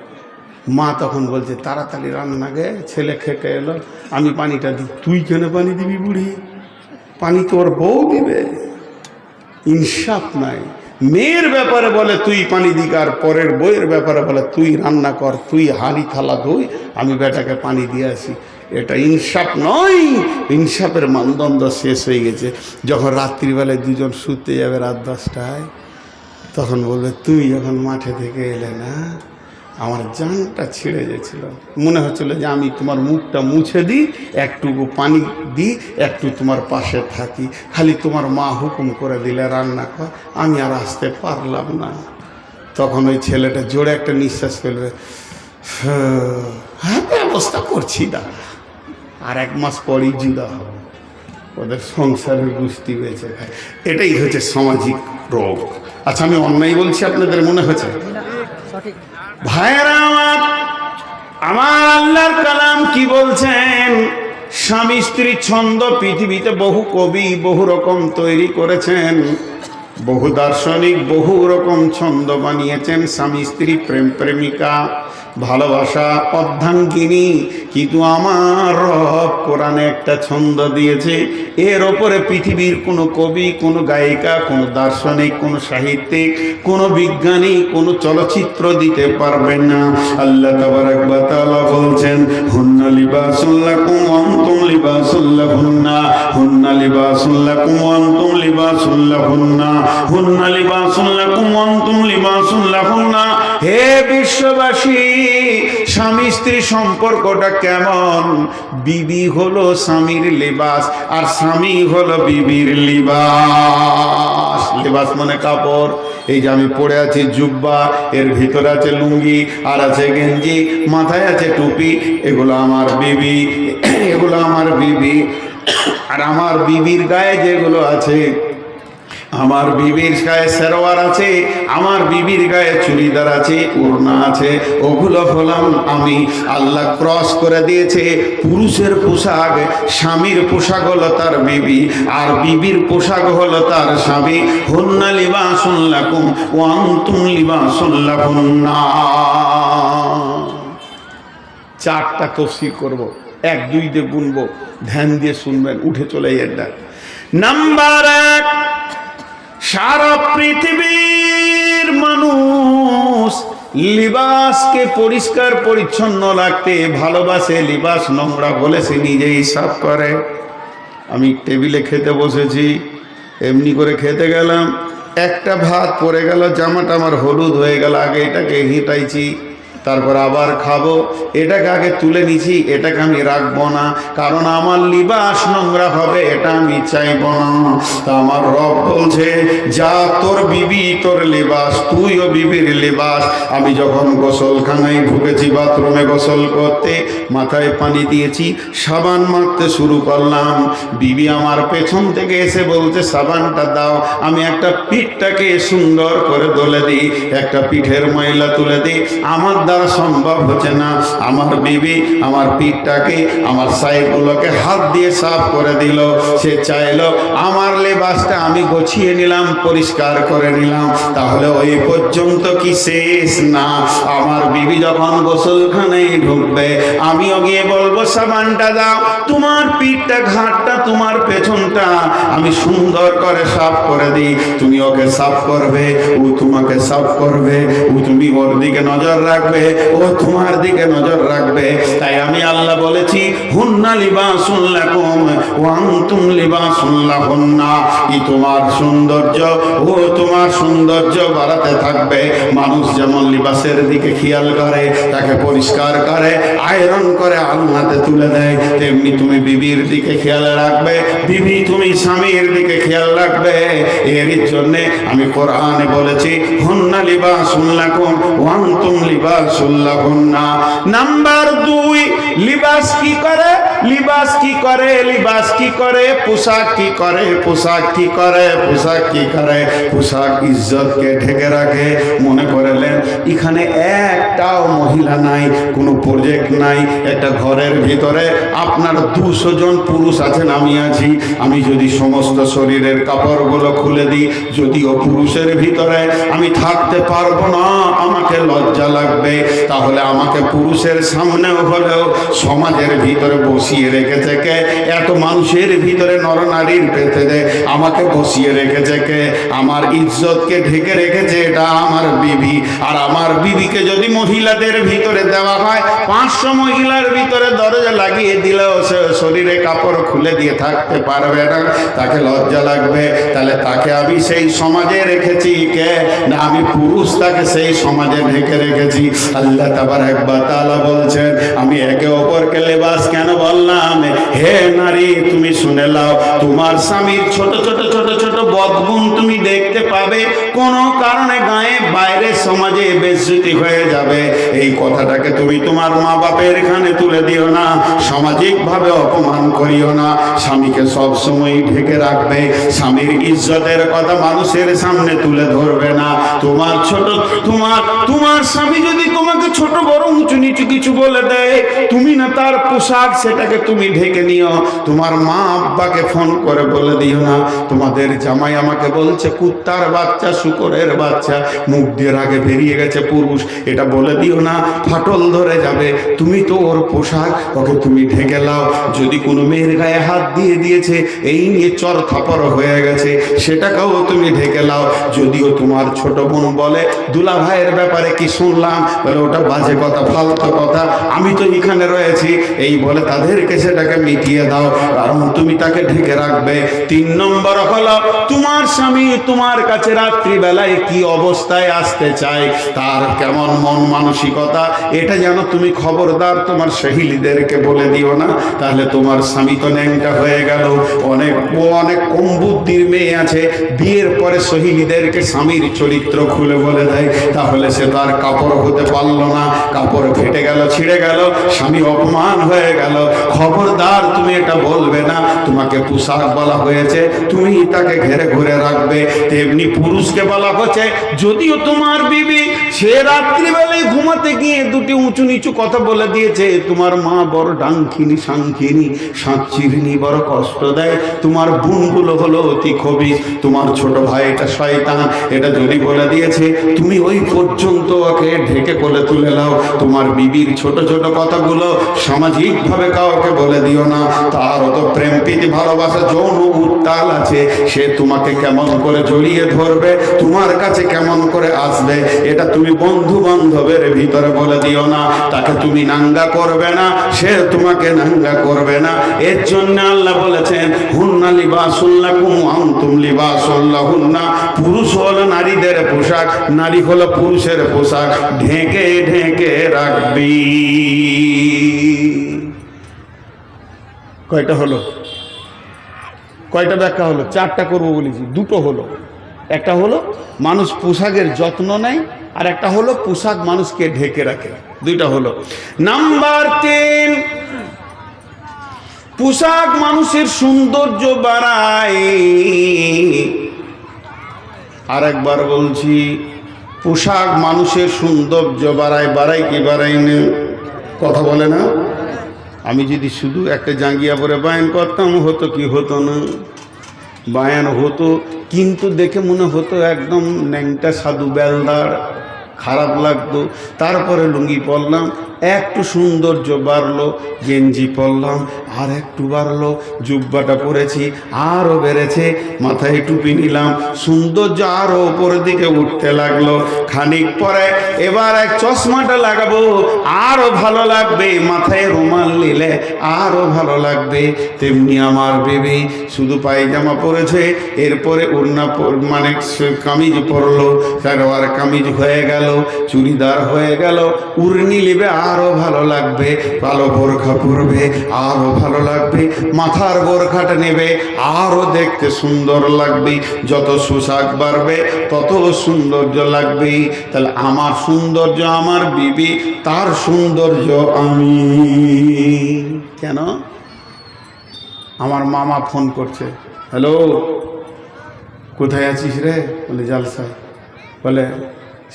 মা তখন বলছে তাড়াতাড়ি রান্না গে, ছেলে খেটে এলো, আমি পানিটা দিই। তুই কেন পানি দিবি বুড়ি, পানি তোর বউ দিবে। ইনসাফ নাই। মেয়ের ব্যাপারে বলে তুই পানি দিক, আর পরের বইয়ের ব্যাপারে বলে তুই রান্না কর, তুই হাঁড়ি থালা ধুই, আমি বেটাকে পানি দিয়ে আসি। এটা ইনসাফ নয়। ইনসাফের মানদণ্ড শেষ হয়ে গেছে। যখন রাত্রিবেলায় দুজন শুতে যাবে রাত 10টায়, তখন বলবে তুই যখন মাঠে থেকে এলে না, আমার জানটা ছিঁড়ে গেছিল, মনে হচ্ছিল যে আমি তোমার মুখটা মুছে দিই, একটুকু পানি দিই, একটু তোমার পাশে থাকি, খালি তোমার মা হুকুম করে দিলে রান্না কর, আমি আর আসতে পারলাম না। তখন ওই ছেলেটা জোরে একটা নিঃশ্বাস ফেলবে, হ্যাঁ ব্যবস্থা করছি না, আর 1 মাস পরই জুদা হবে, ওদের সংসারের গুষ্টি বেঁচে খায়। এটাই হচ্ছে সামাজিক রোগ। আচ্ছা, আমি অন্যায় বলছি আপনাদের মনে হচ্ছে? ভাইরা আমার আল্লাহর কালাম কি বলছেন? স্বামী স্ত্রী ছন্দ পৃথিবীতে বহু কবি বহু রকম তৈরি করেছেন, বহু দার্শনিক বহু রকম ছন্দ বানিয়েছেন। স্বামী স্ত্রী, প্রেম প্রেমিকা, ভালোবাসা, অর্ধাঙ্গিনী। কিন্তু আমার রব কোরআনে একটা ছন্দ দিয়েছে, এর ওপরে পৃথিবীর কোনো কবি, কোনো গায়িকা, কোনো দার্শনিক, কোনো সাহিত্যিক, কোনো বিজ্ঞানী, কোনো চলচ্চিত্র দিতে পারবেন না। আল্লাহ তাবারাক ওয়া তাআলা বলছেন হুন্না লিবাসুল লাকুম ওয়া আনতুম লিবাসুল লাহুন্না, হুন্না লিবাসুল লাকুম ওয়া আনতুম লিবাসুল লাহুন্না, হুন্না লিবাসুল লাকুম ওয়া আনতুম লিবাসুল লাহুন্না। হে বিশ্ববাসী, স্বামী স্ত্রী সম্পর্কটা কেমন? বিবি হলো স্বামীর লিবাস, আর স্বামী হলো বিবির লিবাস। লিবাস মানে কাপড়। এই যে আমি পরে আছি জুব্বা, এর ভিতরে আছে লুঙ্গি, আর আছে গেঞ্জি, মাথায় আছে টুপি, এগুলো আমার বিবি, এগুলো আমার বিবি। আর আমার বিবির গায়ে যেগুলো আছে, আমার বিবির গায়ে সেরওয়ার আছে, আমার বিবির গায়ে চুড়িদার আছে, ওড়না আছে, ওগুলো হলাম আমি। আল্লাহ ক্রস করে দিয়েছে। পুরুষের পোশাক, স্বামীর পোশাক হলো তার বিবি, আর বিবির পোশাক হলো তার স্বামী। হুন্না লিবাসুল লাকুম ওয়া আনতুম লিবাসুল লাহুন্না। 4টা তফসির করব, 1 2 দিয়ে গুনবো, ধ্যান দিয়ে শুনবেন, উঠে চলে এটা। নাম্বার 1, সারা পৃথিবীর মানুষ লিবাসকে পরিষ্কার পরিচ্ছন্ন রাখতে ভালোবাসে। লিবাস নোংরা বলে সে নিজেই সাফ করে। আমি টেবিলে খেতে বসেছি, এমনি করে খেতে গেলাম, একটা ভাত পড়ে গেল, জামাটা আমার হলুদ হয়ে গেল, আগে এটাকে হিটাইছি, তারপর আবার খাবো, এটাকে আগে তুলে নিছি, এটাকে আমি রাখবো না, কারণ আমার লিবাস নোংরা হবে, এটা আমি চাইবো না। তা আমার রব বলছে, যা তোর বিবি তোর লিবাস, তুইও বিবির লিবাস। আমি যখন গোসলখানায় ঢুকেছি বাথরুমে গোসল করতে, মাথায় পানি দিয়েছি, সাবান মারতে শুরু করলাম, বিবি আমার পেছন থেকে এসে বলতে সাবানটা দাও। আমি একটা পিঠটাকে সুন্দর করে দলে দিই, একটা পিঠের ময়লা তুলে দিই, আমার দ্বারা সম্ভব হচ্ছে না। আমার বিবি আমার পিঠটাকে, আমার সাইডগুলোকে হাত দিয়ে সাফ করে দিল। সে চাইলো আমার লেবাসটা আমি গুছিয়ে নিলাম, পরিষ্কার করে নিলাম। তাহলে ওই পর্যন্ত কি শেষ না? আমার বিবি যখন গোসলখানায় ঢুকবে, আমিও গিয়ে বলবো সাবানটা দাও, তোমার পিঠটা, ঘাটটা, তোমার পেছনটা আমি সুন্দর করে সাফ করে দিই। তুমি ওকে সাফ করবে, ও তোমাকে সাফ করবে, ও তুমি ওর দিকে নজর রাখবে, ও তোমার দিকে নজর রাখবে। তাই আমি আল্লাহ বলেছি, হুন্না লিবাসুল লাকুম ওয়া আনতুম লিবাসুল লাহুন্না। কি তোমার সৌন্দর্য, ও তোমার সৌন্দর্য বাড়াতে থাকবে। মানুষ যেমন লিবাসের দিকে খেয়াল করে, তাকে পরিষ্কার করে, আয়রন করে আলনাতে তুলে দেয়, তেমনি তুমি বিবির দিকে খেয়াল রাখবে, বিবি তুমি স্বামীর দিকে খেয়াল রাখবে। এর জন্যে আমি কোরআনে বলেছি, হুন্না লিবাসুল লাকুম ওয়া আনতুম লিবাসুল লাহুন্না। নাম্বার 2, লিবাস কি করে? লিবাস কি করে? লিবাস কি করে? পোশাক কি করে? পোশাক কি করে? পোশাক কি করে? পোশাক ইজ্জতকে ঢেকে রাখে। মনে করলেন এখানে একটাও মহিলা নাই, কোনো প্রজেক্ট নাই, একটা ঘরের ভিতরে আপনার 200 জন পুরুষ আছেন, আমি আছি। আমি যদি সমস্ত শরীরের কাপড়গুলো খুলে দিই, যদিও পুরুষের ভিতরে আমি থাকতে পারবো না, আমাকে লজ্জা লাগবে, তাহলে আমাকে পুরুষের সামনেও হলেও সমাজের ভিতরে বসিয়ে রেখেছে কে? এত মানুষের ভিতরে নরনারীর ভেতরে আমাকে বসিয়ে রেখেছে কে? আমার ইজ্জতকে ঢেকে রেখেছে এটা আমার বিবি। আর আমার বিবিকে যদি মহিলাদের ভিতরে দেওয়া হয়, 500 মহিলার ভিতরে দরজা লাগিয়ে দিলেও সে শরীরে কাপড় খুলে দিয়ে থাকতে পারবে না, তাকে লজ্জা লাগবে। তাহলে তাকে আমি সেই সমাজে রেখেছি কে? না, আমি পুরুষ তাকে সেই সমাজে ঢেকে রেখেছি। আল্লাহ তাবারক ওয়া তাআলা বলছেন, আমি একে অপরকে লেবাস কেন বললাম? হে নারী, তুমি শুনে নাও, তোমার স্বামীর ছোট ছোট ছোট ছোট বদগুণ তুমি দেখতে পাবে, কোনো কারণে গায়ে বাইরে সমাজে বেইজ্জতি হয়ে যাবে। এই কথাটাকে তুমি তোমার মা বাপের এখানে তুলে দিও না, সামাজিক ভাবে অপমান করিও না। স্বামীকে সব সময় ঢেকে রাখবে, স্বামীর ইজ্জতের কথা মানুষের সামনে তুলে ধরবে না। তোমার ছোট তোমার স্বামী যদি তোমাকে ছোট বড় উঁচু নিচু কিছু বলে দেয়, তুমি না তার পোশাক সেটাকে তুমি ঢেকে নিও। তোমার মা আব্বাকে ফোন করে বলে দিও না, তোমাদের জামাই আমাকে বলছে কুত্তার বাচ্চা, শুকরের বাচ্চা, মুখ দিয়ে আগে বেরিয়ে গেছে পুরুষ, এটা বলে দিও না, ফাটল ধরে যাবে। তুমি তো ওর পোশাক, ওকে তুমি ঢেকে লাও। যদি কোনো মেয়ের গায়ে হাত দিয়ে দিয়েছে, এই নিয়ে চর থাপড় হয়ে গেছে, সেটাকেও তুমি ঢেকে লাও। যদিও তোমার ছোট বোন বলে, দুলা ভাইয়ের ব্যাপারে কি শুনলাম, বলে ওটা বাজে কথা, ফালতু কথা, আমি তো এখানে রয়েছি, এই বলে তাদেরকে সেটাকে মিটিয়ে দাও, কারণ তুমি তাকে ঢেকে রাখবে। 3 নম্বর হলো, তোমার স্বামী তোমার কাছে রাত্রিবেলায় কি অবস্থায় আসতে চায়, তার কেমন মন মানসিকতা, এটা যেন তুমি খবরদার তোমার সহেলিদেরকে বলে দিও না, তাহলে তোমার স্বামী তো ন্যাংটা হয়ে গেল। অনেক কম বুদ্ধির মেয়ে আছে, বিয়ের পরে সহেলিদেরকে স্বামীর চরিত্র খুলে বলে দেয়, তাহলে সে তার কাপড় হতে পারলো না, কাপড় ফেটে গেল, ছিঁড়ে গেল, স্বামী অপমান হয়ে গেল। খবরদার তুমি এটা বলবে না, তোমাকে পোশাক বলা হয়েছে, তুমি তাকে ঘেরে ঘুরে রাখবে। তেমনি পুরুষকে বলা হচ্ছে, যদিও তোমার বিবি সে রাত্রিবেলায় ঘুমাতে গিয়ে 2টি উঁচু নিচু কথা বলে দিয়েছে, তোমার মা বড় ডাঙ্কিনী সাংকিনী সাঁচিরিনী, বড় কষ্ট দেয়, তোমার বোনগুলো হলো অতি খবিস, তোমার ছোট ভাই এটা শয়তান, এটা যদি বলে দিয়েছে, তুমি ওই পর্যন্ত ওকে ঢেকে কোলে তুলে নাও। তোমার বিবির ছোট ছোট কথাগুলো সামাজিকভাবে কাউকে বলে দিও না। তারও তো প্রেম প্রীতি ভালোবাসা যৌন উত্তাল আছে, সে তোমাকে কেমন করে জড়িয়ে ধরবে, তোমার কাছে কেমন করে আসবে, এটা তুমি বন্ধু বান্ধবের ভিতরে বলে দিও না। তাকে তুমি নাঙ্গা করবে না, সে তোমাকে নাঙ্গা করবে না। এর জন্য আল্লাহ বলেছেন হুন্না লিবাসুল লাকুম ওয়া আনতুম লিবাসুল লাহুন্না। পুরুষ হলো নারীদের পোশাক, নারী হলো পুরুষের পোশাক। ঢেকে ঢেকে রাখবি। কয়টা হলো? কয়টা ব্যাখ্যা হলো? চারটা করবো বলেছি, দুটো হলো। একটা হলো মানুষ পোশাকের যত্ন নেয়, আর একটা হলো পোশাক মানুষকে ঢেকে রাখে। দুইটা হলো। নাম্বার 3, পোশাক মানুষের সৌন্দর্য বাড়ায়। আর একবার বলছি, পোশাক মানুষের সৌন্দর্য বাড়ায়। বাড়ায় কি বাড়ায় না? কথা বলে না? আমি যদি শুধু একটা জাঙ্গিয়া পরে বায়ান করতাম হতো কি হতো না? বায়ান হতো, কিন্তু দেখে মনে হতো একদম ন্যাংটা সাধু বেলদার, খারাপ লাগতো। তারপরে লুঙ্গি পরলাম, একটু সৌন্দর্য বাড়লো। গেঞ্জি পরলাম, আর একটু বাড়লো। জুব্বাটা পরেছি, আরও বেড়েছে। মাথায় টুপি নিলাম, সৌন্দর্য আরও উপরের দিকে উঠতে লাগলো। খানিক পরে এবার এক চশমাটা লাগাবো, আরও ভালো লাগবে। মাথায় রুমাল নিলে আরও ভালো লাগবে। তেমনি আমার বেবি শুধু পায়জামা পরেছে, এরপরে ওড়না মানে কামিজ পরলো, সালোয়ার কামিজ হয়ে গেল, চুড়িদার হয়ে গেল, উড়নি নেবে আরো ভালো লাগবে। ভালো বোরখা পরবে আরো ভালো লাগবে। মাথার বোরখাটা নেবে আরো দেখতে সুন্দর লাগবে। যত পোশাক বাড়বে তত সৌন্দর্য লাগবে। তাহলে আমার সৌন্দর্য আমার বিবি, তার সৌন্দর্য আমি। কেন? আমার মামা ফোন করছে, হ্যালো কোথায় আছিস রে? বলে জালসায়। বলে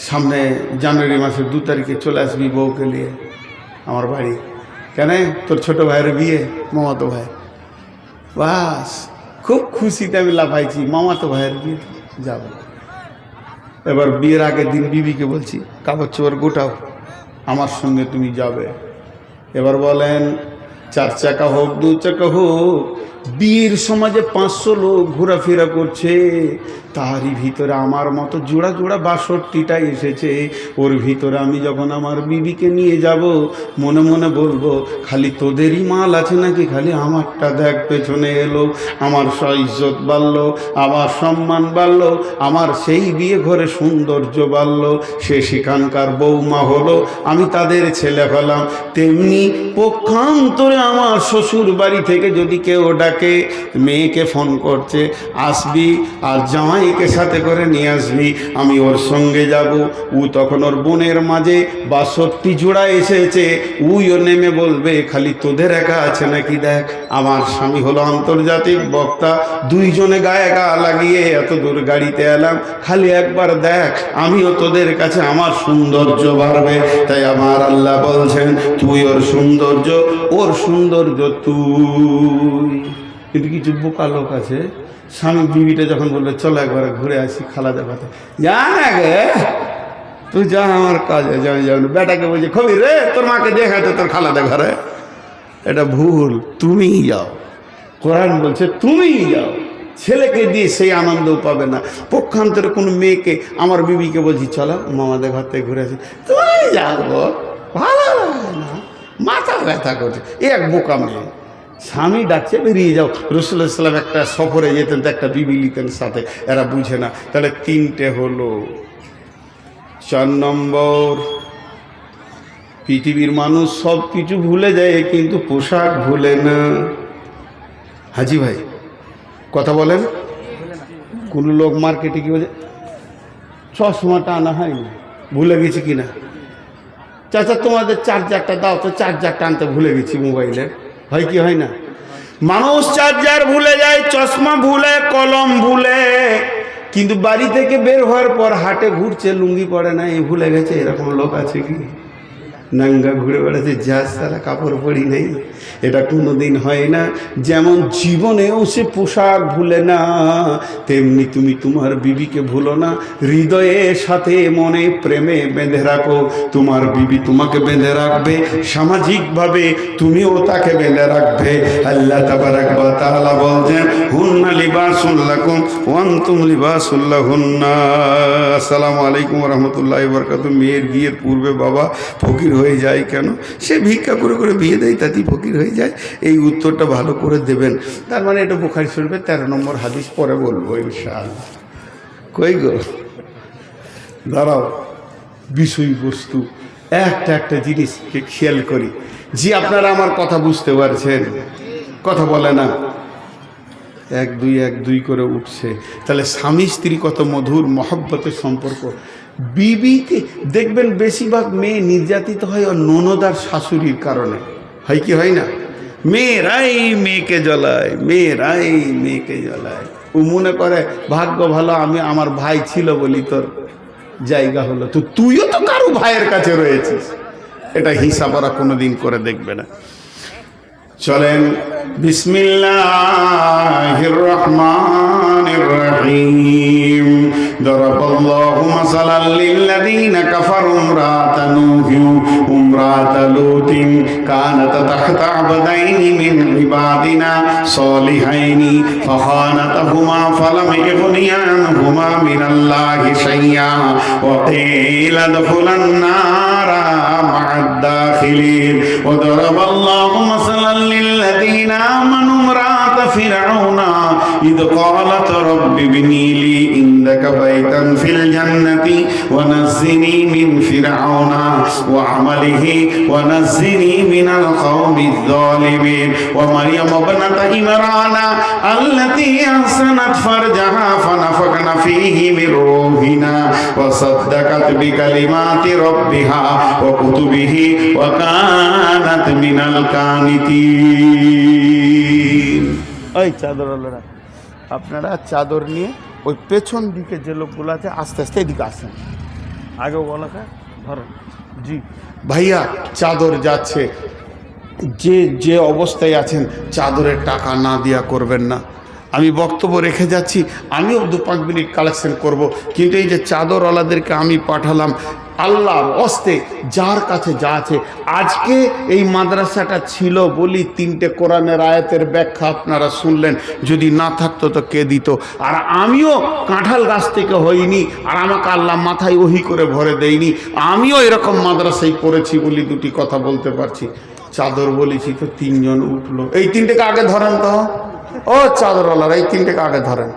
সামনে জানুয়ারি মাসের 2 তারিখে চলে আসবি বউকে নিয়ে আমার বাড়ি। কেন? তোর ছোট ভাইয়ের বিয়ে, মামাতো ভাই। বাস, খুব খুশিতে আমি লাফাইছি, মামাতো ভাইয়ের বিয়ে যাব। এবার বিয়ের আগের দিন বিবিকে বলছি কাপড় চোপড় গোটাও, আমার সঙ্গে তুমি যাবে। এবার বলেন 4 চাকা হোক 2 চাকা হোক, বীর সমাজে 500 লোক ঘোরাফেরা করছে, তারই ভিতরে আমার মতো জোড়া জোড়া 62টা এসেছে। ওর ভিতরে আমি যখন আমার বিবিকে নিয়ে যাব, মনে মনে বলবো খালি তোদেরই মাল আছে নাকি, খালি আমারটা দেখ পেছনে এলো। আমার ইজ্জত বাড়লো, আমার সম্মান বাড়লো, আমার সেই বিয়ে ঘরে সৌন্দর্য বাড়লো। সে সেখানকার বৌমা হলো, আমি তাদের ছেলে হলাম। তেমনি পক্ষান্তরে আমার শ্বশুর বাড়ি থেকে যদি কেউ ডাকে, মেয়েকে ফোন করছে আসবি, আর জামাইকে সাথে করে নিয়ে আসবি, আমি ওর সঙ্গে যাব। ও তখন ওর বোনের মাঝে 62 জোড়া এসেছে, উইও নেমে বলবে খালি তোদের একা আছে নাকি দেখ। আমার স্বামী হলো আন্তর্জাতিক বক্তা, 2 জনে গায়ে গা লাগিয়ে এত দূর গাড়িতে এলাম, খালি একবার দেখ, আমিও তোদের কাছে আমার সৌন্দর্য বাড়বে। তাই আমার আল্লাহ বলছেন তুই ওর সৌন্দর্য, ওর সৌন্দর্য তুই। কিন্তু কিছু বোকা লোক আছে, স্বামী বিবিটা যখন বললো চলো একবার ঘুরে আসি খালা দেখাতে, যা না গে তুই যা, আমার কাজে যাও। বেটাকে বলছে খবি রে তোর মাকে দেখাতে তোর খালা ঘরে। এটা ভুল, তুমিই যাও। কোরআন বলছে তুমিই যাও। ছেলেকে দিয়ে সেই আনন্দও পাবে না। পক্ষান্তরে কোনো মেয়েকে, আমার বিবিকে বলছি চলো মামাদের ঘর থেকে ঘুরে আসি, তুমি যাবো, ভালো লাগে না, মাথা ব্যথা করছে। এক বোকা মেয়ে, স্বামী ডাকছে বেরিয়ে যাও। রাসূলুল্লাহ সাল্লাল্লাহু আলাইহি ওয়াসাল্লাম একটা সফরে যেতেন, তো একটা বিবি নিতেন সাথে, এরা বুঝে না। তাহলে 3টে হলো। 4 নম্বর, পৃথিবীর মানুষ সব কিছু ভুলে যায় কিন্তু পোশাক ভুলে না। হাজি ভাই কথা বলেন। কোন লোক মার্কেটে কি বলে চশমাটা আনা হয়নি, ভুলে গেছি কিনা। চাচা তোমাদের চার্জারটা দাও তো, চার্জারটা আনতে ভুলে গেছি মোবাইলের। হয় কি হয় না? মানুষ চার্জার ভুলে যায়, চশমা ভুলে, কলম ভুলে, কিন্তু বাড়ি থেকে বের হওয়ার পর হাটে ঘুরছে, লুঙ্গি পরে না, এই ভুলে গেছে। এরকম লোক আছে কি? নাঙ্গা ঘুরে বেড়াচ্ছে, যা সারা কাপড় পরি নেই, এটা কোনো দিন হয় না। যেমন জীবনেও সে পোশাক ভুলে না, তেমনি তুমি তোমার বিবিকে ভুলো না। হৃদয়ের সাথে মনে প্রেমে বেঁধে রাখো, তোমার বিবি তোমাকে বেঁধে রাখবে, সামাজিকভাবে তুমিও তাকে বেঁধে রাখবে। আল্লাহ তাবারাক ওয়া তাআলা বলছেন, হুন্না লিবাসুল লাকুম ওয়া আনতুম লিবাসুল লাহুন্না। আসসালামু আলাইকুম ওয়া রাহমাতুল্লাহি ওয়া বারাকাতুহু। মেয়ের বিয়ের পূর্বে বাবা ফকির হয়ে যায় কেন? সে ভিক্ষা করে করে বিয়ে দেয়, তাতেই ফকির হয়ে যায়। এই উত্তরটা ভালো করে দেবেন। তার মানে এটা বুখারী শরীফের 13 নম্বর হাদিস, পরে বলবো ইনশাআল্লাহ। কই গো, দাঁড়াও, বিষয়বস্তু একটা একটা জিনিসকে খেয়াল করি। জি, আপনারা আমার কথা বুঝতে পারছেন? কথা বলে না, এক দুই করে উঠছে। তাহলে স্বামী স্ত্রী কত মধুর মহব্বতের সম্পর্ক। বিবিকে দেখবেন বেশিরভাগ মেয়ে নির্যাতিত হয় ওর ননদ আর শাশুড়ির কারণে, হয় কি হয় না? মেয়েরাই মেয়েকে জ্বলায়, মেয়েরাই মেয়েকে জ্বলায়। ও মনে করে ভাগ্য ভালো, আমি আমার ভাই ছিল বলি তোর জায়গা হলো, তো তুইও তো কারো ভাইয়ের কাছে রয়েছিস। এটা হিসাব ওরা কোনোদিন করে দেখবে না। চলেন, বিসমিল্লাহির রহমানির রহিম। দরাবাল্লাহু মাসালাল লিল্লাযীনা কাফারু ইমরাতা নূহিন ওয়া ইমরাতা লূতিন কানাতা তাহতা আবদাইনি মিন ইবাদিনা সালিহাইনি ফাখানাতাহুমা ফালাম ইগনিয়া আনহুমা মিনাল্লাহি শাইয়্যা ওয়া কিলা দুখুলান নারা মা'আদ দাখিলিন। ওয়া দরাবাল্লাহু মাসালাল للذين آمنوا امرأة فرعون إذ قالت رب ابني لي عندك بيتا في الجنة ونجني من فرعون وعمله ونجني من القوم الظالمين ومريم ابنة عمران التي أحسنت فرجها فنفخنا فيه من روحنا وصدقت بكلمات ربها وكتبه وكانت من القانتين। ওই চাদরওয়ালারা, আপনারা চাদর নিয়ে ওই পেছন দিকে যে লোকগুলো আছে আস্তে আস্তে এদিকে আসেন, আগে বলাকে ধরেন। জি ভাইয়া, চাদর যাচ্ছে, যে যে অবস্থায় আছেন চাদরের টাকা না দিয়া করবেন না। আমি বক্তব্য রেখে যাচ্ছি, আমিও 2-5 মিনিট কালেকশন করব, কিন্তু এই যে চাদরওয়ালাদেরকে আমি পাঠালাম আল্লাহর ওয়াস্তে, যার কাছে যা আছে। আজকে এই মাদ্রাসাটা ছিল বলি 3টে কোরআনের আয়াতের ব্যাখ্যা আপনারা শুনলেন, যদি না থাকতো তো কে দিত? আর আমিও কাঁঠাল গাছ থেকে হইনি, আর আমাকে আল্লাহ মাথায় ওহি করে ভরে দেয়নি। আমিও এরকম মাদ্রাসায় পড়েছি বলি 2টি কথা বলতে পারছি। চাদর বলেছি তো 3 জন উঠলো। এই 3টেকে আগে ধরেন তো, ও চাদরওয়ালারা, এই 3টেকে আগে ধরেন।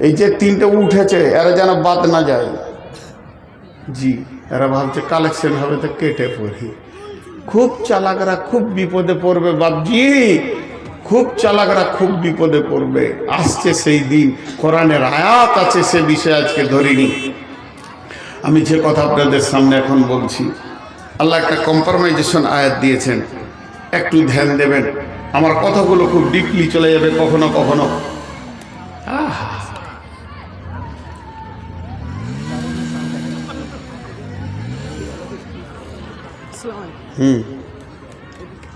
এই যে 3টে উঠেছে এরা যেন বাদ না যায়। জি, এরা ভাবছে কালেকশন হবে তো কেটে পড়ি। খুব চালাকরা খুব বিপদে পড়বে বাপজি, খুব চালাকরা খুব বিপদে পড়বে। আসছে সেই দিন, কোরআনের আয়াত আছে, সে বিষয়ে আজকে ধরিনি। আমি যে কথা আপনাদের সামনে এখন বলছি, আল্লাহ একটা কম্প্রোমাইজেশন আয়াত দিয়েছেন, একটু ধ্যান দেবেন। আমার কথাগুলো খুব ডিপলি চলে যাবে কখনো কখনো।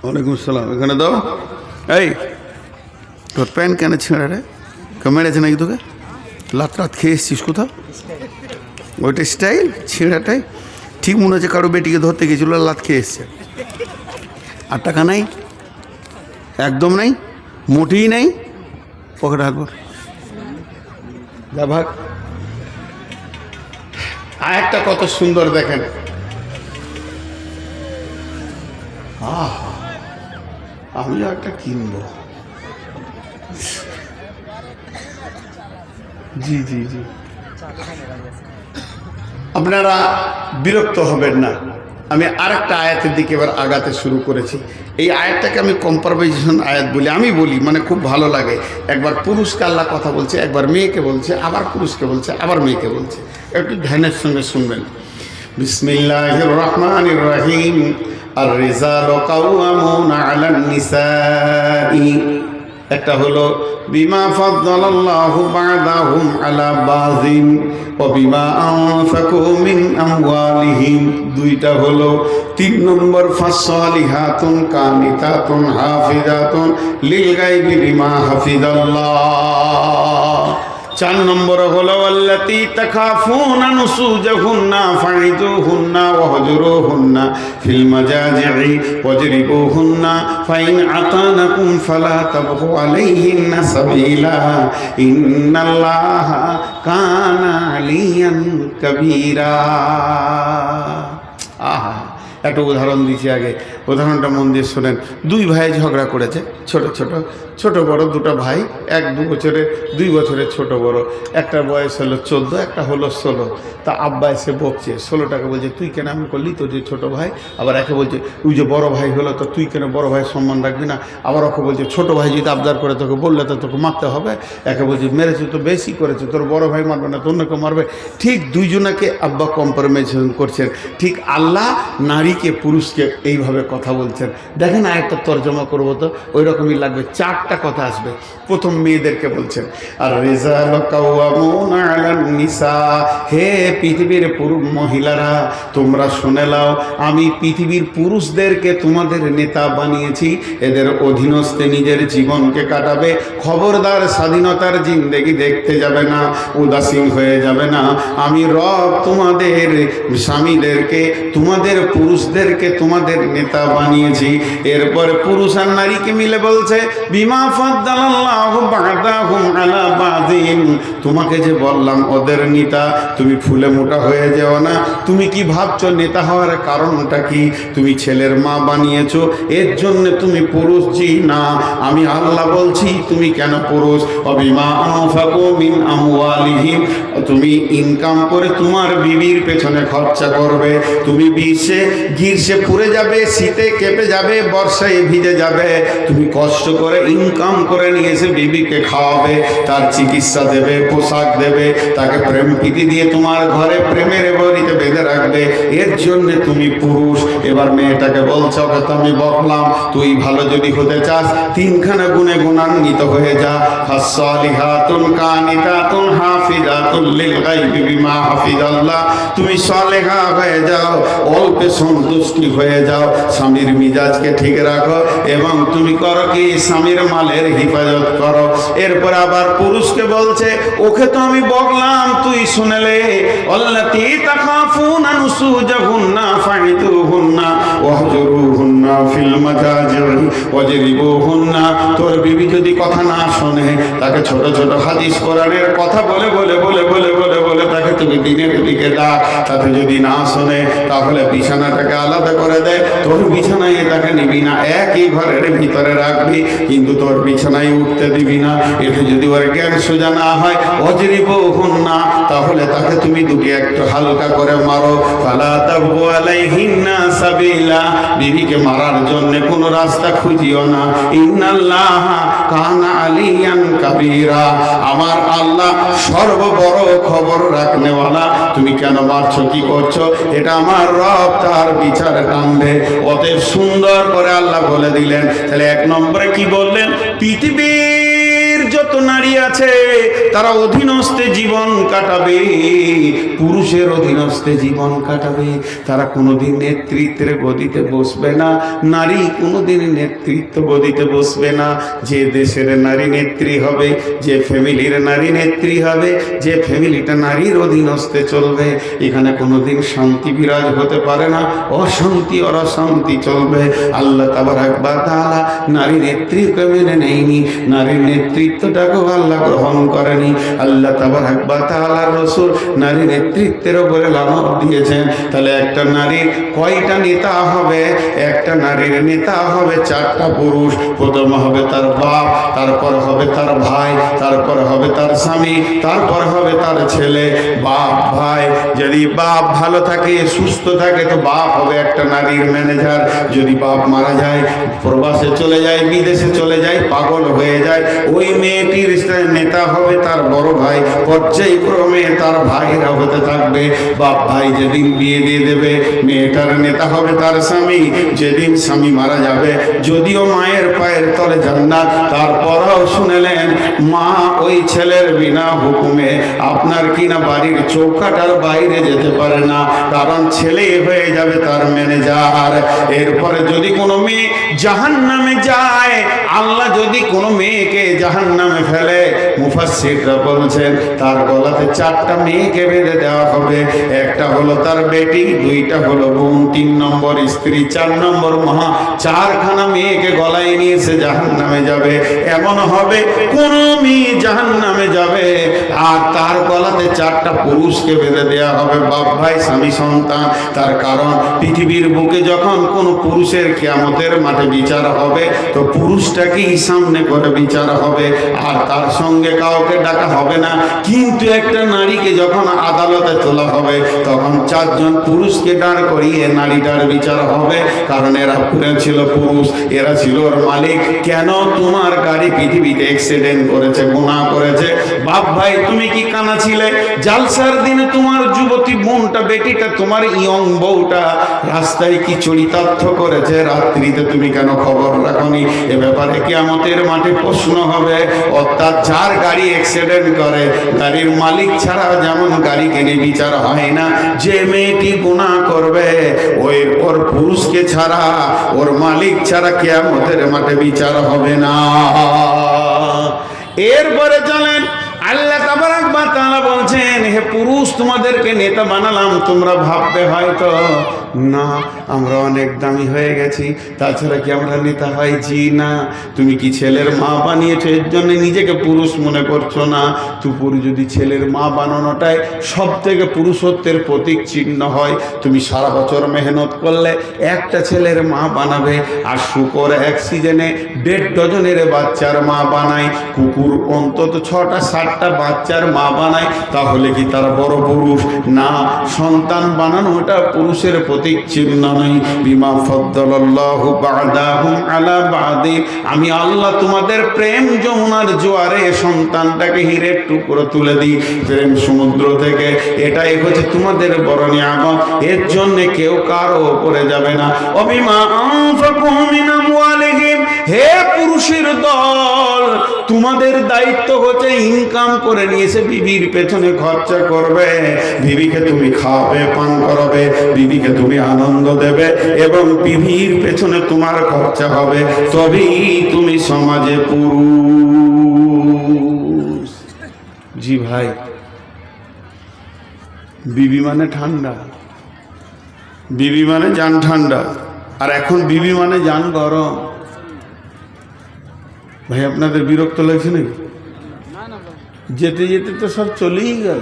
ওয়ালাইকুম আসসালাম। এখানে দাও। এই তোর প্যান্ট কেন ছেঁড়া রে? কেউ মেরেছে নাকি তোকে? লাত খেয়ে এসছিস কোথাও? ওইটা স্টাইল ছেঁড়াটাই ঠিক মনে হচ্ছে কারো বেটিকে ধরতে গেছিল, লাত খেয়ে এসছে। আর টাকা নাই, একদম নাই, মোটেই নাই। পকেটে হাত ভর, যা ভাগ। আরেকটা কত সুন্দর দেখেন, আমিও একটা কিনবো। জি জি জি, আপনারা বিরক্ত হবেন না। আমি আরেকটা আয়াতের দিকে এবার আগাতে শুরু করেছি। এই আয়াতটাকে আমি কম্প্রোমাইজেশন আয়াত বলি, আমি বলি মানে খুব ভালো লাগে। একবার পুরুষকে আল্লাহ কথা বলছে, একবার মেয়েকে বলছে, আবার পুরুষকে বলছে, আবার মেয়েকে বলছে। একটু ধ্যানের সঙ্গে শুনবেন। বিসমিল্লাহির রহমানির রহিম। আর রিজালু কাওয়ামুনা আলান নিসাই। একটা হলো বিমা ফাদ্দালাল্লাহু বা'দাহুম আলা বাযিন ওয়া বিমা আনফাকু মিন আমওয়ালিহিম, দুইটা হলো। 3 নম্বর ফাসসালিহাতুন কানিতাতুন হাফিজাতুন লিল গায়বি বিমা হাফিজাল্লাহ। 4 নম্বর হলো আল্লাতী তাখাফুনা নুসুজাহুন্না ফাইযুহুন্না ওয়াহজুরুহুন্না ফিল মাজাজি'i ওয়াজরিবুহুন্না ফাইন আতানাকুম ফালা তাবগু আলাইহিন্না সাবিলা ইন্নাল্লাহা কানা আলিয়ান কাবীরা। আহা, একটা উদাহরণ দিচ্ছি আগে, উদাহরণটা মন দিয়ে শোনেন। 2 ভাই ঝগড়া করেছে, ছোট বড় 2টা ভাই, 1-2 বছরের 2 বছরের ছোট বড়। একটা বয়স হলো 14, একটা হলো 16। তা আব্বা এসে বকছে, 16টাকে বলছে তুই কেন এমন করলি, তোর যে ছোটো ভাই। আবার একে বলছে তুই যে বড় ভাই হলো তো তুই কেন বড় ভাই সম্মান রাখবি না। আবার ওকে বলছে ছোট ভাই যদি আবদার করে তোকে বললে তো তোকে মারতে হবে। একে বলছে মেরেছে তো বেশি করেছে, তোর বড় ভাই মারবে না, তোর কেউ মারবে। ঠিক 2 জনাকে আব্বা কম্প্রোমাইজেশন করছেন। ঠিক আল্লাহ নারীকে পুরুষকে এইভাবে কথা বলছেন। দেখেন আরেকটা তর্জমা করবো তো ওই রকমই লাগবে, 4টা কথা আসবে। প্রথম মেয়েদেরকে বলছেন, আর রিজালু কাওয়ামুনা আলান নিসা, হে পৃথিবীর পুরুষ মহিলারা তোমরা শুনে নাও, আমি পৃথিবীর পুরুষদেরকে তোমাদের নেতা বানিয়েছি, এদের অধীনস্থে নিজের জীবনকে কাটাবে। খবরদার স্বাধীনতার জিন্দেগি দেখতে যাবে না, উদাসীন হয়ে যাবে না। আমি রব তোমাদের স্বামীদেরকে, তোমাদের পুরুষদেরকে তোমাদের নেতা বানিয়েছি। এরপরে পুরুষ আর নারীকে মিলে বলছে বিমা ফাদ্দালাল্লাহু বা'দাহুম আলা বাযিন, তোমাকে যে বললাম ওদের নেতা, তুমি ফুলে মোটা হয়ে যাও না। তুমি কি ভাবছো নেতা হওয়ার কারণটা কি? তুমি ছেলের মা বানিয়েছো, এর জন্য তুমি পুরুষ? জি না, আমি আল্লাহ বলছি তুমি কেন পুরুষ। বিমা আনফাকু মিন আমওয়ালিহিম, তুমি ইনকাম করে তোমার বিবির পেছনে খরচা করবে। তুমি গ্রীষ্মে পুড়ে যাবে, শীতে কেঁপে যাবে, বর্ষায় ভিজে যাবে। তুমি কষ্ট করে ইনকাম করে নিয়ে এসে বিবিকে খাওয়াবে, তার চিকিৎসা দেবে, পোশাক দেবে, তাকে প্রেম প্রীতি দিয়ে তোমার ঘরে প্রেমের বাড়িতে বেঁধে রাখবে। এর জন্য তুমি পুরুষ। এবার মেয়েটাকে বলছো ওকে তো আমি বকলাম, তুই ভালো যদি হতে চাস 3খানা গুণে গুণান্বিত হয়ে যা। ফাসসালিহাতুন কানিতাতুন হাফিজাতুন লিল গায়বি বিমা হাফিজাল্লাহ, তুমি সালেহা হয়ে যাও, অল্পে সন্তুষ্টি হয়ে যাও, স্বামীর মিজাজকে ঠিক রাখো এবং তুমি করো কি স্বামীর মালের হিফাজত করো। এরপর আবার পুরুষকে বলছে ওকে তো আমি বকলাম, তুই শুনেলে, আল্লাতী তাখাফুনা নুসুজাহুন্না ফাইযুহুন্না ওয়াহজুরুহুন্না ফিল মাজাজি'i ওয়াজরিবুহুন্না। তোর বিবি যদি কথা না শোনে, তাকে ছোট ছোট হাদিস কোরআনের কথা বলে বলে বলে বলে বলে বলে তাকে তুমি দিনের দিকে ডাক। তাতে যদি না শোনে তাহলে বিছানাটাকে আলাদা করে দেয়, তোর বিছানায় তাকে নিবি না, একই ঘরের ভিতরে রাখবি, কিন্তু তোর বিছানায় উঠতে দিবি না। এতে যদি ওর জ্ঞান সোজা না হয়, ওয়াজরিবুহুন্না, তাহলে তাকে তুমি দুটি একটু হালকা করে মারো। ফালা তাবগু আলাইহিন্না সাবিলা, বিবিকে মারার জন্য কোনো রাস্তা খুঁজিও না। ইন্নাল্লাহা কানা আলিয়ান কাবীরা, আমার আল্লাহ সর্ববড় খবর রাখনেওয়ালা। তুমি কেন মারছো, কি করছো, এটা আমার রব তার বিচার কাণ্ডে। অতএব সুন্দর করে আল্লাহ বলে দিলেন। তাহলে 1 নম্বরে কি বললেন? পৃথিবীর যত নারী আছে তারা অধীনস্থে জীবন কাটাবে, পুরুষের অধীনস্থে জীবন কাটাবে। তারা কোনোদিন নেতৃত্বের গদিতে বসবে না, নারী কোনোদিন নেতৃত্ব গদিতে বসবে না। যে দেশের নারী নেত্রী হবে, যে ফ্যামিলির নারী নেত্রী হবে, যে ফ্যামিলিটা নারীর অধীনস্থে চলবে, এখানে কোনোদিন শান্তি বিরাজ হতে পারে না, অশান্তি আর অশান্তি চলবে। আল্লাহ তাবারাক ওয়া তাআলা নারী নেত্রীকে মেনে নেয়নি, নারীর নেতৃত্বটাকেও আল্লাহ গ্রহণ করেনি। আল্লাহ তাবারাক ওয়া তাআলার রাসূল নারী নেতৃত্বের উপরে লানত দিয়েছেন। তাহলে একটা নারীর কয়টা নেতা হবে? একটা নারীর নেতা হবে 4টা পুরুষ। প্রথম হবে তার বাপ, তারপর হবে তার ভাই, তারপর হবে তার স্বামী, তারপর হবে তার ছেলে। বাপ ভাই, যদি বাপ ভালো থাকে, সুস্থ থাকে, তো বাপ হবে একটা নারীর ম্যানেজার। যদি বাপ মারা যায়, প্রবাসে চলে যায়, বিদেশে চলে যায়, পাগল হয়ে যায়, ওই মেয়ে মেয়েটির নেতা হবে তার বড় ভাই, পর্যায়ক্রমে তার ভাইরা হতে থাকবে। বাপ ভাই যেদিন বিয়ে দিয়ে দেবে, মেয়েটার নেতা হবে তার স্বামী। যেদিন স্বামী মারা যাবে, যদিও মায়ের পায়ের তলে জান্নাত, তারপরও শুনেলেন মা ওই ছেলের বিনা হুকুমে আপনার কিনা বাড়ির চৌকাটার বাইরে যেতে পারে না, কারণ ছেলে হয়ে যাবে তার ম্যানেজার। এরপরে যদি কোনো মেয়ে জাহান্নামে যায়, আল্লাহ যদি কোনো মেয়েকে জাহান্নামে ফেলে, মুফাসসিররা বলছেন তার গলাতে 4টা মেয়েকে বেঁধে দেওয়া হবে। একটা হলো তার বেটি, 2টা হলো বোন, 3 নম্বর স্ত্রী, 4 নম্বর মা। 4খানা মেয়েকে গলায় নিয়ে সে জাহান্নামে যাবে। এমন হবে কোন মেয়ে জাহান্নামে যাবে আর তার গলাতে 4টা পুরুষকে বেঁধে দেওয়া হবে, বাপ ভাই স্বামী সন্তান। তার কারণ পৃথিবীর বুকে যখন কোন পুরুষের কিয়ামতের মাঠে বিচার হবে, তো পুরুষটাকেই সামনে করে বিচার হবে, আর তার সঙ্গে কাউকে ডাকা হবে না। কিন্তু একটা নারীকে যখন আদালতে তোলা হবে, তখন 4 জন পুরুষকে দাঁড় করিয়ে নারীটার বিচার হবে, কারণ এরা পুরো ছিল পুরুষ, এরা ছিল ওর মালিক। কেন তোমার গাড়ি পৃথিবীতে অ্যাক্সিডেন্ট করেছে, গুনাহ করেছে, বাপ ভাই তুমি কি কানা ছিলে? জালসার দিনে তোমার যুবতী বোনটা, বেটিটা, তোমার ইয়ং বউটা রাস্তায় কি চরিতার্থ করেছে, রাত্রিতে তুমি কেন খবর রাখনি? এ ব্যাপারে কিয়ামতের মাঠে প্রশ্ন হবে। অর্থাৎ যার গাড়ি অ্যাক্সিডেন্ট করে, গাড়ির মালিক ছাড়া যেমন গাড়ি কিনে বিচার হয় না, যে মেয়েটি গুনাহ করবে ওর পুরুষকে ছাড়া, ওর মালিক ছাড়া কিয়ামতের মাঠে বিচার হবে না। এরপরে চলেন আল্লাহ তাবারাক ওয়া তাআলা বলছেন, হে পুরুষ তোমাদেরকে নেতা বানালাম, তোমরা ভাববে হয়তো না আমরা অনেক দামি হয়ে গেছি, তাছাড়া কি আমরা নেতা হয়? জি না, তুমি কি ছেলের মা বানিয়েছো এর জন্য নিজেকে পুরুষ মনে করছো না? তুপুরি যদি ছেলের মা বানানোটাই সব থেকে পুরুষত্বের প্রতীক চিহ্ন হয়, তুমি সারা বছর মেহনত করলে একটা ছেলের মা বানাবে। আর শুকর এক সিজনে 1.5 ডজনের বাচ্চার মা বানায়, কুকুর অন্তত 6টা 7টা বাচ্চার মা বানায়, তাহলে কি তারা বড় পুরুষ? না, সন্তান বানানোটা পুরুষের প্রতীক চিহ্ন নয়। বিমা ফাদ্দালাল্লাহু বা'দাহুম আলা বা'দি, আমি আল্লাহ তোমাদের প্রেম যমুনার জোয়ারে সন্তানটাকে হীরের টুকরো তুলে দিই প্রেম সমুদ্র থেকে। এটাই হচ্ছে তোমাদের বড় নিয়ামত, এর জন্য কেউ কারো উপরে যাবে না। অবিমা আনফাকু মিন আমওয়ালিহিম, হে পুরুষের দল, তোমাদের দায়িত্ব হচ্ছে ইনকাম করে নিয়েছে বিবির পেছনে খরচা করবে, বিবিকে তুমি খাওয়াবে, পান করাবে, বিবিকে তুমি আনন্দ দেবে, এবং বিবির পেছনে তোমার খরচা হবে, তবেই তুমি সমাজে পুরুষ। জি ভাই, বিবি মানে ঠান্ডা, বিবি মানে জান ঠান্ডা, আর এখন বিবি মানে জান গরম। ভাই আপনাদের বিরক্ত লাগছে নাকি? যেতে যেতে তো সব চলেই গেল।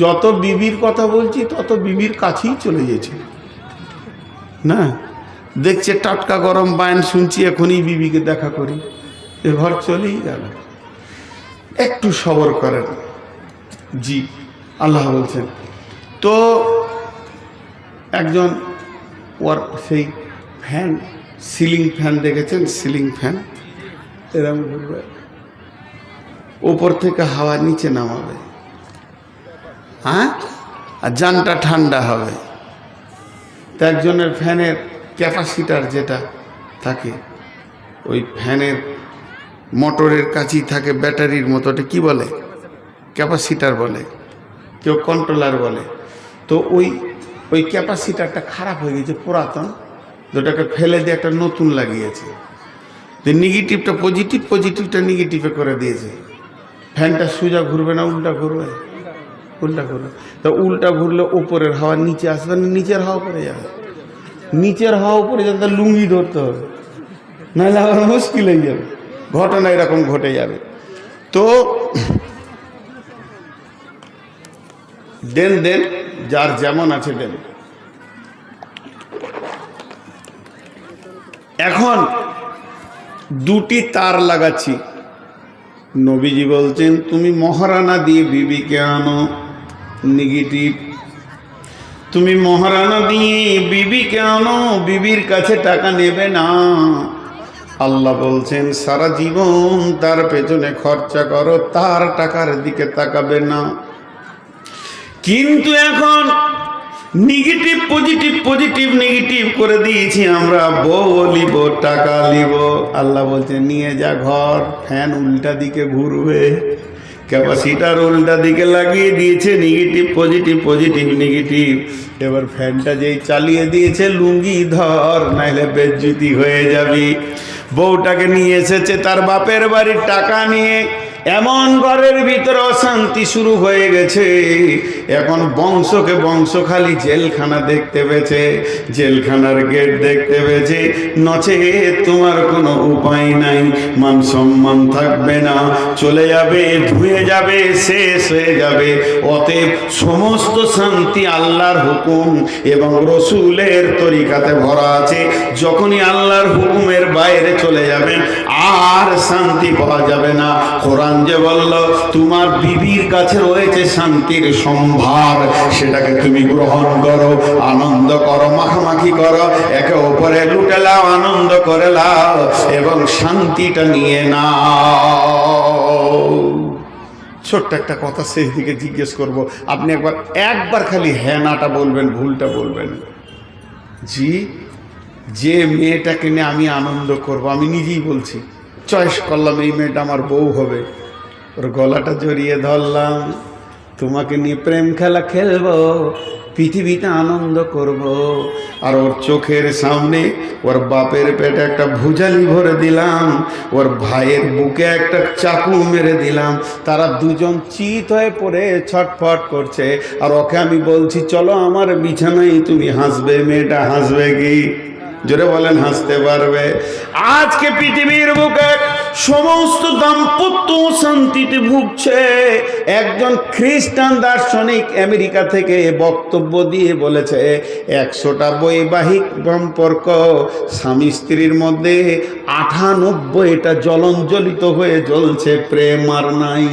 যত বিবির কথা বলছি তত বিবির কাছেই চলে গেছে না। দেখছে টাটকা গরম বায়ন শুনছি, এখনই বিবিকে দেখা করি, এ ঘর চলেই গেল। একটু সবর করেন। জি, আল্লাহ বলছেন। তো একজন ওর সেই ফ্যান, সিলিং ফ্যান দেখেছেন? সিলিং ফ্যান এরকম ঘুরবে, উপর থেকে হাওয়া নিচে নামাবে, হ্যাঁ, আর জানটা ঠান্ডা হবে। তো একজনের ফ্যানের ক্যাপাসিটার যেটা থাকে, ওই ফ্যানের মোটরের কাছেই থাকে ব্যাটারির মতো, ওটা কী বলে? ক্যাপাসিটার বলে, কেউ কন্ট্রোলার বলে। তো ওই ক্যাপাসিটারটা খারাপ হয়ে গেছে, পুরাতন, যেটাকে ফেলে দিয়ে একটা নতুন লাগিয়েছে। যে নেগেটিভটা পজিটিভ, পজিটিভটা নেগেটিভে করে দিয়েছে। ফ্যানটা সোজা ঘুরবে না উল্টা ঘুরবে? উল্টা ঘুরবে। তো উল্টা ঘুরলে ওপরের হাওয়া নিচে আসবে না, নিচের হাওয়া পড়ে যাবে। নিচের হাওয়া উপরে যাবে, তার লুঙ্গি ধরতে হবে, নাহলে আবার মুশকিল হয়ে যাবে। ঘটনা এরকম ঘটে যাবে। তো দেন দেন, যার যেমন আছে দেন। এখন 2টি তার লাগাচ্ছি। নবীজি বলছেন তুমি মহারানা দিয়ে বিবিকে আনো, নেগেটিভ। তুমি মহারানা দিয়ে বিবিকে আনো, বিবির কাছে টাকা নেবে না। আল্লাহ বলছেন সারা জীবন তার পেছনে খরচা করো, তার টাকার দিকে তাকাবে না। কিন্তু এখন নেগেটিভ পজিটিভ, পজিটিভ নেগেটিভ করে দিয়েছি আমরা। বউ লিব, টাকা লিব। আল্লাহ বলছে নিয়ে যা ঘর, ফ্যান উল্টা দিকে ঘুরবে, ক্যাপাসিটার উল্টা দিকে লাগিয়ে দিয়েছে। Negative positive, positive negative. এবার ফ্যানটা যেই চালিয়ে দিয়েছে, লুঙ্গি ধর, নাইলে বেজ্জতি হয়ে যাবি। বউটাকে নিয়ে এসেছে তার বাপের বাড়ির টাকা নিয়ে। এমন ঘরের ভিতরে অশান্তি শুরু হয়ে গেছে। এখন বংশকে বংশ খালি জেলখানা দেখতে পেয়েছে, জেলখানার গেট দেখতে পেয়েছে। নচে তোমার কোনো উপায় নাই, মান সম্মান থাকবে না, চলে যাবে, ধুয়ে যাবে, শেষ হয়ে যাবে। অতএব সমস্ত শান্তি আল্লাহর হুকুম এবং রসুলের তরিকাতে ভরা আছে। যখনই আল্লাহর হুকুমের বাইরে চলে যাবেন আর শান্তি পাওয়া যাবে না। কোরআন যে বলল তোমার বিবির কাছে রয়েছে শান্তির সম্ভার, সেটাকে তুমি গ্রহণ করো, আনন্দ করো, মাখামাখি করো, একে অপরে লুটে লাও, আনন্দ করে লাও এবং শান্তিটা নিয়ে নাও। ছোট্ট একটা কথা শেষ দিকে জিজ্ঞেস করব, আপনি একবার খালি হ্যাঁ নাটা বলবেন, ভুলটা বলবেন। জি, যে মেয়েটাকে নিয়ে আমি আনন্দ করব, আমি নিজেই বলছি, চয়েস করলাম এই মেয়েটা আমার বউ হবে, ওর গলাটা জড়িয়ে ধরলাম, তোমাকে নিয়ে প্রেম খেলা খেলবো, পৃথিবীতে আনন্দ করব, আর ওর চোখের সামনে ওর বাপের পেটে একটা ভুজালি ভরে দিলাম, ওর ভাইয়ের বুকে একটা চাকু মেরে দিলাম, তারা দুজন চিত হয়ে পড়ে ছটফট করছে, আর ওকে আমি বলছি চলো আমার বিছানায়, তুমি হাসবে। মেয়েটা হাসবে কি? জোরে বলেন, হাসতে পারবে? আজকে পৃথিবীর বুকে সমস্ত দাম্পত্য শান্তিতে ভুগছে। একজন খ্রিস্টান দার্শনিক আমেরিকা থেকে বক্তব্য দিয়ে বলেছে 100টা বৈবাহিক সম্পর্ক, স্বামী স্ত্রীর মধ্যে 98টা জ্বলঞ্জলিত হয়ে জ্বলছে, প্রেম আর নাই।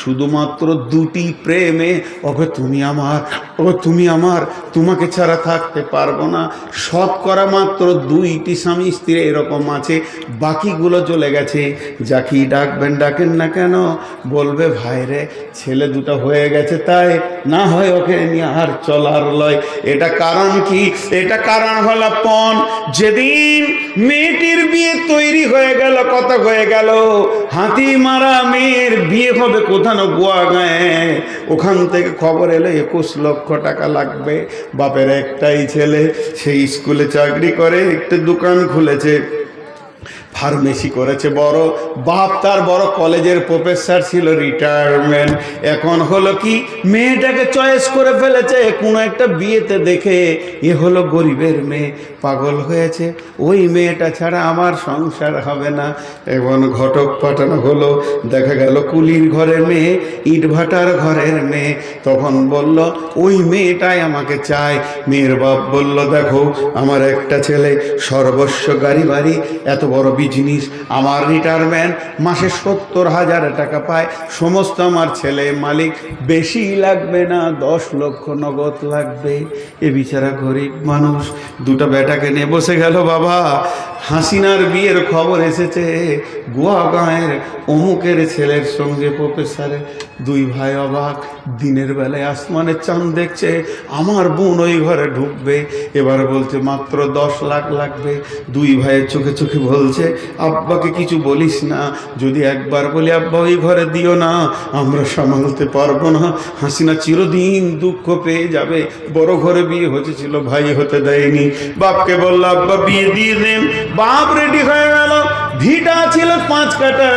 শুধুমাত্র 2টি প্রেমে, ওকে তুমি আমার, ওকে তুমি আমার, তোমাকে ছাড়া থাকতে পারবো না। শতকরা মাত্র 2টি স্বামী স্ত্রী এরকম আছে, বাকিগুলো চলে গেছে। যাকেই ডাকবেন, ডাকেন না কেন, বলবে ভাইরে ছেলে দুটো হয়ে গেছে, তাই না হয় ওকে নিয়ে আর চলার লয়। এটা কারণ কি? এটা কারণ হলো পণ। যেদিন মেয়েটির বিয়ে তৈরি হয়ে গেল, কথা হয়ে গেল, হাতি মারা মেয়ের বিয়ে হবে কোথানো গোয়া গায়ে, ওখান থেকে খবর এলো 21 লক্ষ টাকা লাগবে। বাপের একটাই ছেলে, সেই স্কুলে চাকরি করে, একটা দোকান খুলেছে, ফার্মেসি করেছে বড়। বাপ তার বড় কলেজের প্রফেসর ছিল, রিটায়ারমেন্ট। এখন হলো কি, মেয়েটাকে চয়েস করে ফেলেছে কোনো একটা বিয়েতে দেখে, এ হলো গরিবের মেয়ে, পাগল হয়েছে, ওই মেয়েটা ছাড়া আমার সংসার হবে না। এখন ঘটক পাঠানো হলো, দেখা গেল কুলির ঘরের মেয়ে, ইটভাটার ঘরের মেয়ে। তখন বলল ওই মেয়েটাই আমাকে চায়। মেয়ের বাপ বলল দেখো আমার একটা ছেলে, সর্বস্ব গাড়ি বাড়ি, এত বড় বিজনেস, আমার রিটায়ারমেন্ট, মাসে 70,000 টাকা পায়, সমস্ত আমার ছেলে মালিক, বেশি লাগবে না, 10 লক্ষ নগদ লাগবে। এ বিচারা গরিব মানুষ 2টা বেটাকে নিয়ে বসে গেল। বাবা, হাসিনার বিয়ের খবর এসেছে, গোয়া গাঁয়ের অমুকের ছেলের সঙ্গে প্রফেসরের। 2 ভাই অবাক, দিনের বেলায় আসমানে চাঁদ দেখছে, আমার বোন ওই ঘরে ঢুকবে। এবার বলছে মাত্র 10 লাখ লাগবে। 2 ভাইয়ের চোখে চোখে বলছে আব্বাকে কিছু বলিস না, যদি একবার বলি আব্বা ওই ঘরে দিও না, আমরা সামালতে পারবো না, হাসিনা চিরদিন দুঃখ পেয়ে যাবে। বড় ঘরে বিয়ে হয়েছিল, ভাই হতে দেয়নি। বাপকে বলল আব্বা বিয়ে দিয়ে দেন। বাপ রেডি হয়ে গেল। ভিটা ছিল 5 কাঠা,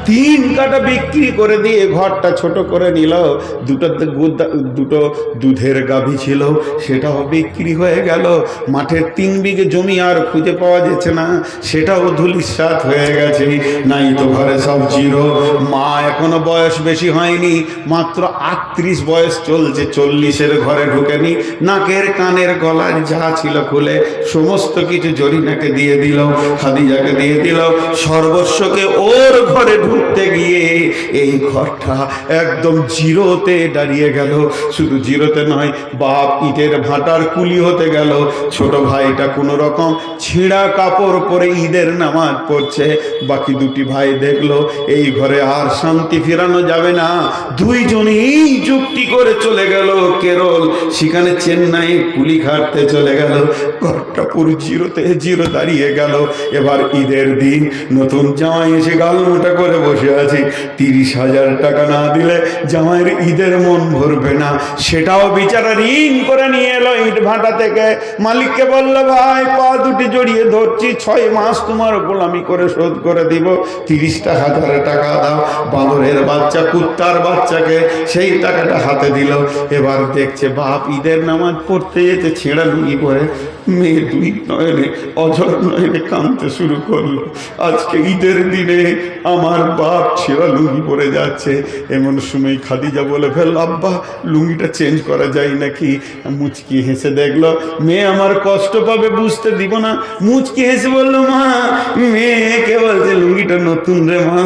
3 কাঠা বিক্রি করে দিয়ে ঘরটা ছোট করে নিল। দুটো দুধের গাভী ছিল, সেটাও বিক্রি হয়ে গেল। মাঠের 3 বিঘে জমি আর খুঁজে পাওয়া যাচ্ছে না, সেটাও ধুলিস্যাৎ হয়ে গেছে। নাই তো ঘরে সব জিরো। মা এখনো বয়স বেশি হয়নি, মাত্র 38 বয়স চলছে, 40-এর ঘরে ঢুকেনি। নাকের কানের গলার যা ছিল খুলে সমস্ত কিছু জরিনাকে দিয়ে দিল, খাদিজাকে দিয়ে দিল, সর্বস্বকে ওর ঘরে ঢুকে উঠতে গিয়ে এই ঘরটা একদম জিরোতে দাঁড়িয়ে গেল। শুধু জিরোতে নয়, বাপ ইটের ভাটার কুলি হতে গেল। ছোট ভাইটা কোনো রকম ছিঁড়া কাপড় পরে ঈদের নামাজ পড়ছে। বাকি দুটি ভাই দেখলো এই ঘরে আর শান্তি ফেরানো যাবে না, দুইজনেই যুক্তি করে চলে গেল কেরল, সেখানে চেন্নাই কুলি খাটতে চলে গেল। ঘরটা পুরো জিরোতে জিরো দাঁড়িয়ে গেল। এবার ঈদের দিন নতুন জামাই এসে গালমোটা করে বসে আছে। 30,000 টাকা না দিলে জামাইয়ের ঈদের মন ভরবে না, সেটাও বিচারা ঋণ করে নিয়ে এলো ইট ভাটা থেকে। মালিককে বলল, ভাই পা দুটি জড়িয়ে ধরছি, 6 মাস তোমার গোলামি করে শোধ করে দিব, 30,000 টাকা দাও। বাঁদরের বাচ্চা কুত্তার বাচ্চাকে সেই টাকাটা হাতে দিল। এবার দেখছে বাপ ঈদের নামাজ পড়তে যেতে ছেঁড়া লুঙ্গি পরে মেয়ে দুই নয়নে অঝর নয়নে কাঁদতে শুরু করলো। আজকে ঈদের দিনে আমার বাপ ছেঁড়া লুঙ্গি পরে যাচ্ছে। এমন সময় খাদিজা বলে ফেলল, আব্বা লুঙ্গিটা চেঞ্জ করা যায় নাকি? মুচকি হেসে দেখলো মেয়ে আমার কষ্ট পাবে, বুঝতে দিব না। মুচকি হেসে বলল, মা মেয়েকে বলছে লুঙ্গিটা নতুন রে মা,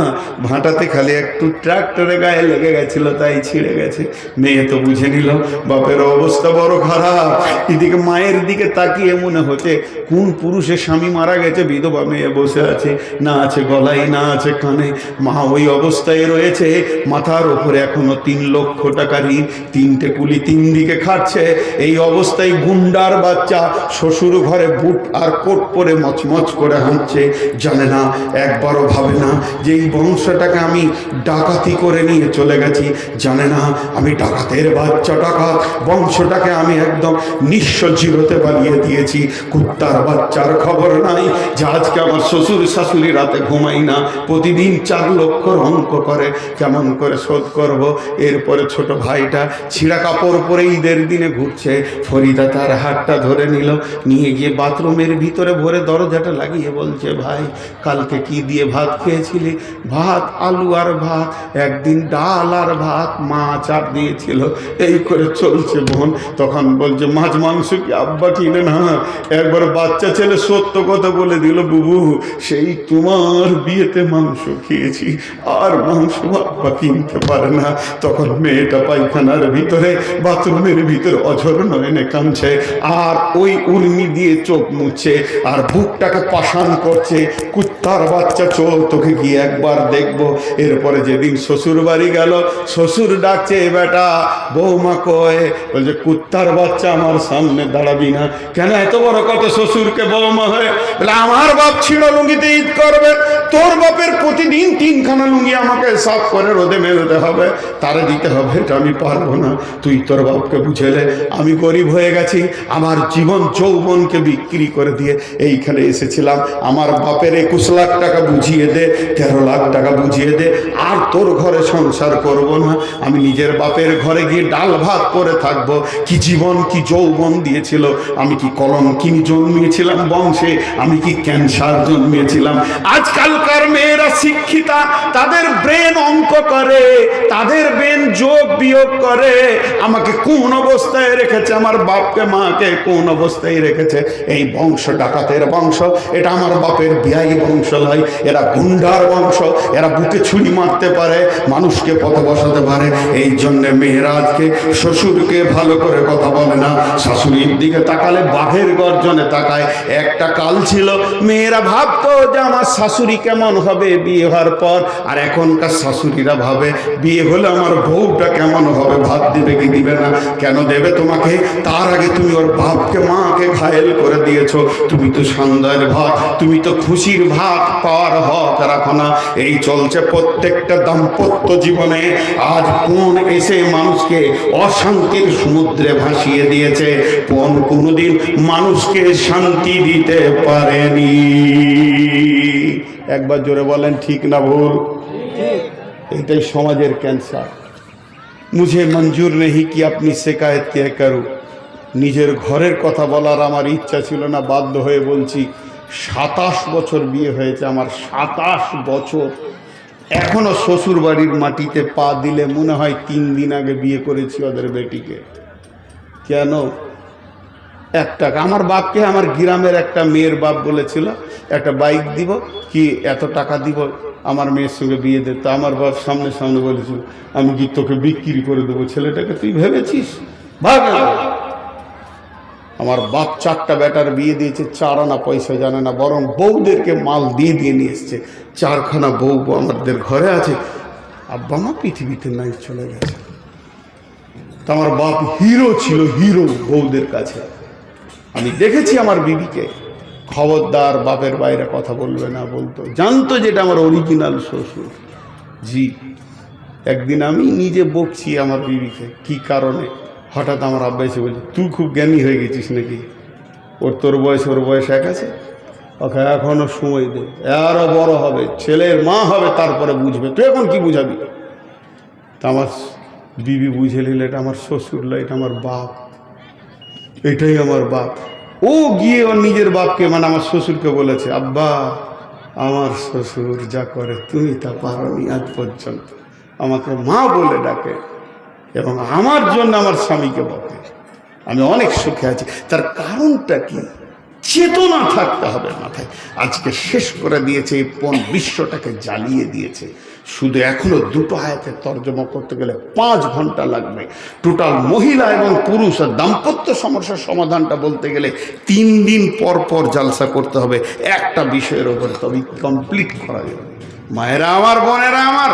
ভাটাতে খালি একটু ট্রাক্টরে গায়ে লেগে গেছিল তাই ছিঁড়ে গেছে। মেয়ে তো বুঝে নিল বাপের অবস্থা বড় খারাপ। এদিকে মায়ের দিকে তাকিয়ে মনে হচ্ছে কোন পুরুষের স্বামী মারা গেছে, বিধবা মেয়ে বসে আছে, না আছে গলায় না আছে কানে, মা ওই অবস্থায় রয়েছে। মাথার উপরে এখনো 3 লক্ষ টাকা ঋণ, 3টে কুলি 3 দিকে খাচ্ছে। এই অবস্থায় গুন্ডার বাচ্চা শ্বশুর ঘরে বুট আর কোট পরে মচমচ করে হাঁটছে। জানে না, একবারও ভাবে না যে এই বংশটাকে আমি ডাকাতি করে নিয়ে চলে গেছি। জানে না আমি ডাকাতের বাচ্চা, ডাকাত বংশটাকে আমি একদম নিঃস্ব জিরোতে বানিয়ে দিয়েছি। কুত্তার বাচ্চার খবর নাই যে আজকে আমার শ্বশুর শাশুড়ি রাতে ঘুমাই না, প্রতিদিন 4 লক্ষর অঙ্ক করে, কেমন করে শোধ করব। এরপরে ছোট ভাইটা ছিঁড়া কাপড় পরে ঈদের দিনে ঘুরছে। ফরিদা তার হাতটা ধরে নিল, নিয়ে গিয়ে বাথরুমের ভিতরে ভরে দরজাটা লাগিয়ে বলছে, ভাই কালকে কি দিয়ে ভাত খেয়েছিলি? ভাত, আলু আর ভাত, একদিন ডাল আর ভাত, মাছ আর দিয়েছিল। এই করে চলছে বোন। তখন বলছে, মাছ মাংস কি আব্বা কিনে না? একবার বাচ্চা ছেলে সত্য কথা বলে দিল, বুবু সেই তোমার বিয়েতে মাংস খেয়েছি, আর মাংস আব্বা কিনতে পারে না। তখন মেয়েটা পায়খানার ভিতরে বাথরুমের ভিতরে অঝর নয়নে কাঁদছে, আর ওই উর্মি দিয়ে চোখ মুছছে, আর বুকটাকে পাষাণ করছে। কুত্তার বাচ্চা, চল তোকে গিয়ে একবার দেখবো। এরপরে যেদিন শ্বশুর বাড়ি গেল, শ্বশুর ডাকছে, বেটা বৌমা কয়, বলছে কুত্তার বাচ্চা আমার সামনে দাঁড়াবি না। কেন এত বড় কথা শ্বশুরকে বৌমা হয়ে? বলে আমার বাপ ছিঁড়ো লুঙ্গিতে ঈদ করবে, তোর বাপের প্রতিদিন 3খানা লুঙ্গি আমাকে সাফ করে রোদে মেলতে হবে, তারে দিতে হবে, এটা আমি পারবো না। তুই তোর বাপকে বুঝেলে, আমি গরিব হয়ে গেছি, আমার জীবন যৌবনকে বিক্রি করে দিয়ে এইখানে এসেছিলাম। আমার বাপের 21 লাখ টাকা বুঝিয়ে দে, 13 লাখ টাকা বুঝিয়ে দে, আর তোর ঘরে সংসার করব না। আমি নিজের বাপের ঘরে গিয়ে ডাল ভাত করে থাকবো। কি জীবন, কি যৌবন দিয়েছিল। আমি কি কলঙ্কিনী জন্মিয়েছিলাম বংশে, আমি কি ক্যান্সার জন্মিয়েছিলাম। আজকালকার মেয়েরা শিক্ষিতা, তাদের ব্রেন অঙ্ক করে, তাদের ব্রেন যোগ বিয়োগ করে। আমাকে কোন অবস্থায় রেখেছে, আমার বাপকে মাকে কোন অবস্থায় রেখেছে। এই বংশ ডাকাতের বংশ, এটা আমার বাপের বিয়াই বংশ নয়, এরা গুন্ডার বংশ, এরা বুকে ছুরি মারতে পারে, মানুষকে পথে বসাতে পারে। এই জন্যে মেয়েরা আজকে শ্বশুরকে ভালো করে কথা বলে না, শাশুড়ির দিকে তাকালে বাঘের গর্জনে তাকায়। একটা কাল ছিল মেয়েরা ভাবতো যে আমার শাশুড়ি কেমন হবে বিয়ে হওয়ার পর, আর এখনকার শাশুড়িরা ভাবে বিয়ে হলে আমার বউটা কেমন হবে, ভাত দিবে কি দিবে না। কেন দেবে তোমাকে? তার আগে তুমি ওর বাপকে মাকে ঘায়েল করে দিয়েছো। তুমি তো সন্ধ্যার ভাত, তুমি তো খুশির ভাত পাওয়ার হক রাখো না। এই চলছে প্রত্যেকটা দাম্পত্য জীবনে। আজ কোন এসে মানুষকে অশান্তির সমুদ্রে ভাসিয়ে দিয়েছে, কোন কোনোদিন মানুষকে শান্তি দিতে পারেনি। একবার জোরে বলেন ঠিক না ভুল? এটাই সমাজের ক্যান্সার। মুঝে মঞ্জুর নেই কি আপনি শিকায়ত কে করু। নিজের ঘরের কথা বলার আমার ইচ্ছা ছিল না, বাধ্য হয়ে বলছি। 27 বছর বিয়ে হয়েছে আমার, 27 বছর। এখনো শ্বশুর বাড়ির মাটিতে পা দিলে মনে হয় 3 দিন আগে বিয়ে করেছি ওদের বেটিকে। কেন? একটা আমার বাপকে আমার গ্রামের একটা মেয়ের বাপ বলেছিল একটা বাইক দিব, কি এত টাকা দিব, আমার মেয়ের সঙ্গে বিয়ে দে। তো আমার বাপ সামনে সামনে বলেছিল, আমি কি তোকে বিক্রি করে দেবো ছেলেটাকে, তুই ভেবেছিস? ভাগ। আমার বাপ 4টা বেটার বিয়ে দিয়েছে, 4 আনা পয়সা জানে না, বরং বউদেরকে মাল দিয়ে দিয়ে নিয়ে এসছে। 4খানা বউ আমাদের ঘরে আছে, আব্বা মা পৃথিবীতে নাই, চলে গেছে। তো আমার বাপ হিরো ছিল, হিরো বউদের কাছে। আমি দেখেছি আমার বিবিকে, খবরদার বাপের বাইরে কথা বলবে না বলতো, জানতো যেটা আমার অরিজিনাল শ্বশুর। জি, একদিন আমি নিজে বকছি আমার বিবিকে, কি কারণে, হঠাৎ আমার আব্বা এসে বলছে, তুই খুব জ্ঞানী হয়ে গেছিস নাকি? তোর বয়স এক আছে, ওকে এখনো সময় দে, আরো বড় হবে, ছেলের মা হবে, তারপরে বুঝবে, তুই এখন কি বুঝাবি? তা আমার বিবি বুঝে নিল, এটা আমার শ্বশুর নয়, এটা আমার বাপ, এটাই আমার বাপ। ও গিয়ে ওর নিজের বাপকে, মানে আমার শ্বশুরকে বলেছে, আব্বা আমার শ্বশুর যা করে তুমি তা পারোনি আজ পর্যন্ত, আমাকে মা বলে ডাকে এবং আমার জন্য আমার স্বামীকে বকে। আমি অনেক সুখে আছি। তার কারণটা কি? চেতনা থাকতে হবে মাথায়। আজকে শেষ করে দিয়েছে, এই বিশ্বটাকে জ্বালিয়ে দিয়েছে। শুধু এখনো 2টো আয়াতের তর্জমা করতে গেলে 5 ঘন্টা লাগবে। টোটাল মহিলা এবং পুরুষ আর দাম্পত্য সমস্যার সমাধানটা বলতে গেলে 3 দিন পর পর জালসা করতে হবে একটা বিষয়ের ওপরে, তবে কমপ্লিট করা যাবে। মায়েরা আমার, বোনেরা আমার,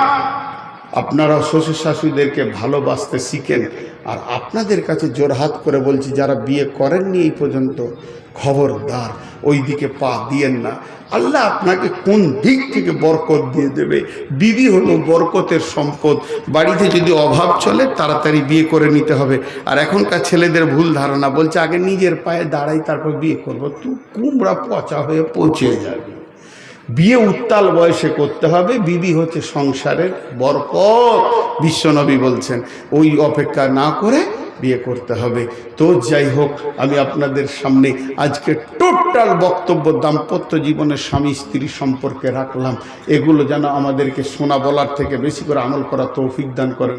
আপনারা শ্বশুর শাশুড়িদেরকে ভালোবাসতে শিখেন। আর আপনাদের কাছে জোরহাত করে বলছি, যারা বিয়ে করেননি এই পর্যন্ত, খবরদার ওই দিকে পা দিয়েন না। আল্লাহ আপনাকে কোন দিক থেকে বরকত দিয়ে দেবে। বিবি হলো বরকতের সম্পদ। বাড়িতে যদি অভাব চলে, তাড়াতাড়ি বিয়ে করে নিতে হবে। আর এখনকার ছেলেদের ভুল ধারণা, বলছে আগে নিজের পায়ে দাঁড়াই তারপর বিয়ে করবো। তুই কুমড়া পচা হয়ে পচে যাবে। বিয়ে উত্তাল বয়সে করতে হবে। বিবি হচ্ছে সংসারের বরকত, বিশ্বনবী বলছেন। ওই অপেক্ষা না করে বিয়ে করতে হবে। তো যাই হোক, আমি আপনাদের সামনে আজকে টোটাল বক্তব্য দাম্পত্য জীবনের স্বামী স্ত্রী সম্পর্কে রাখলাম। এগুলো যেন আমাদেরকে শোনা বলার থেকে বেশি করে আমল করা তৌফিক দান করেন।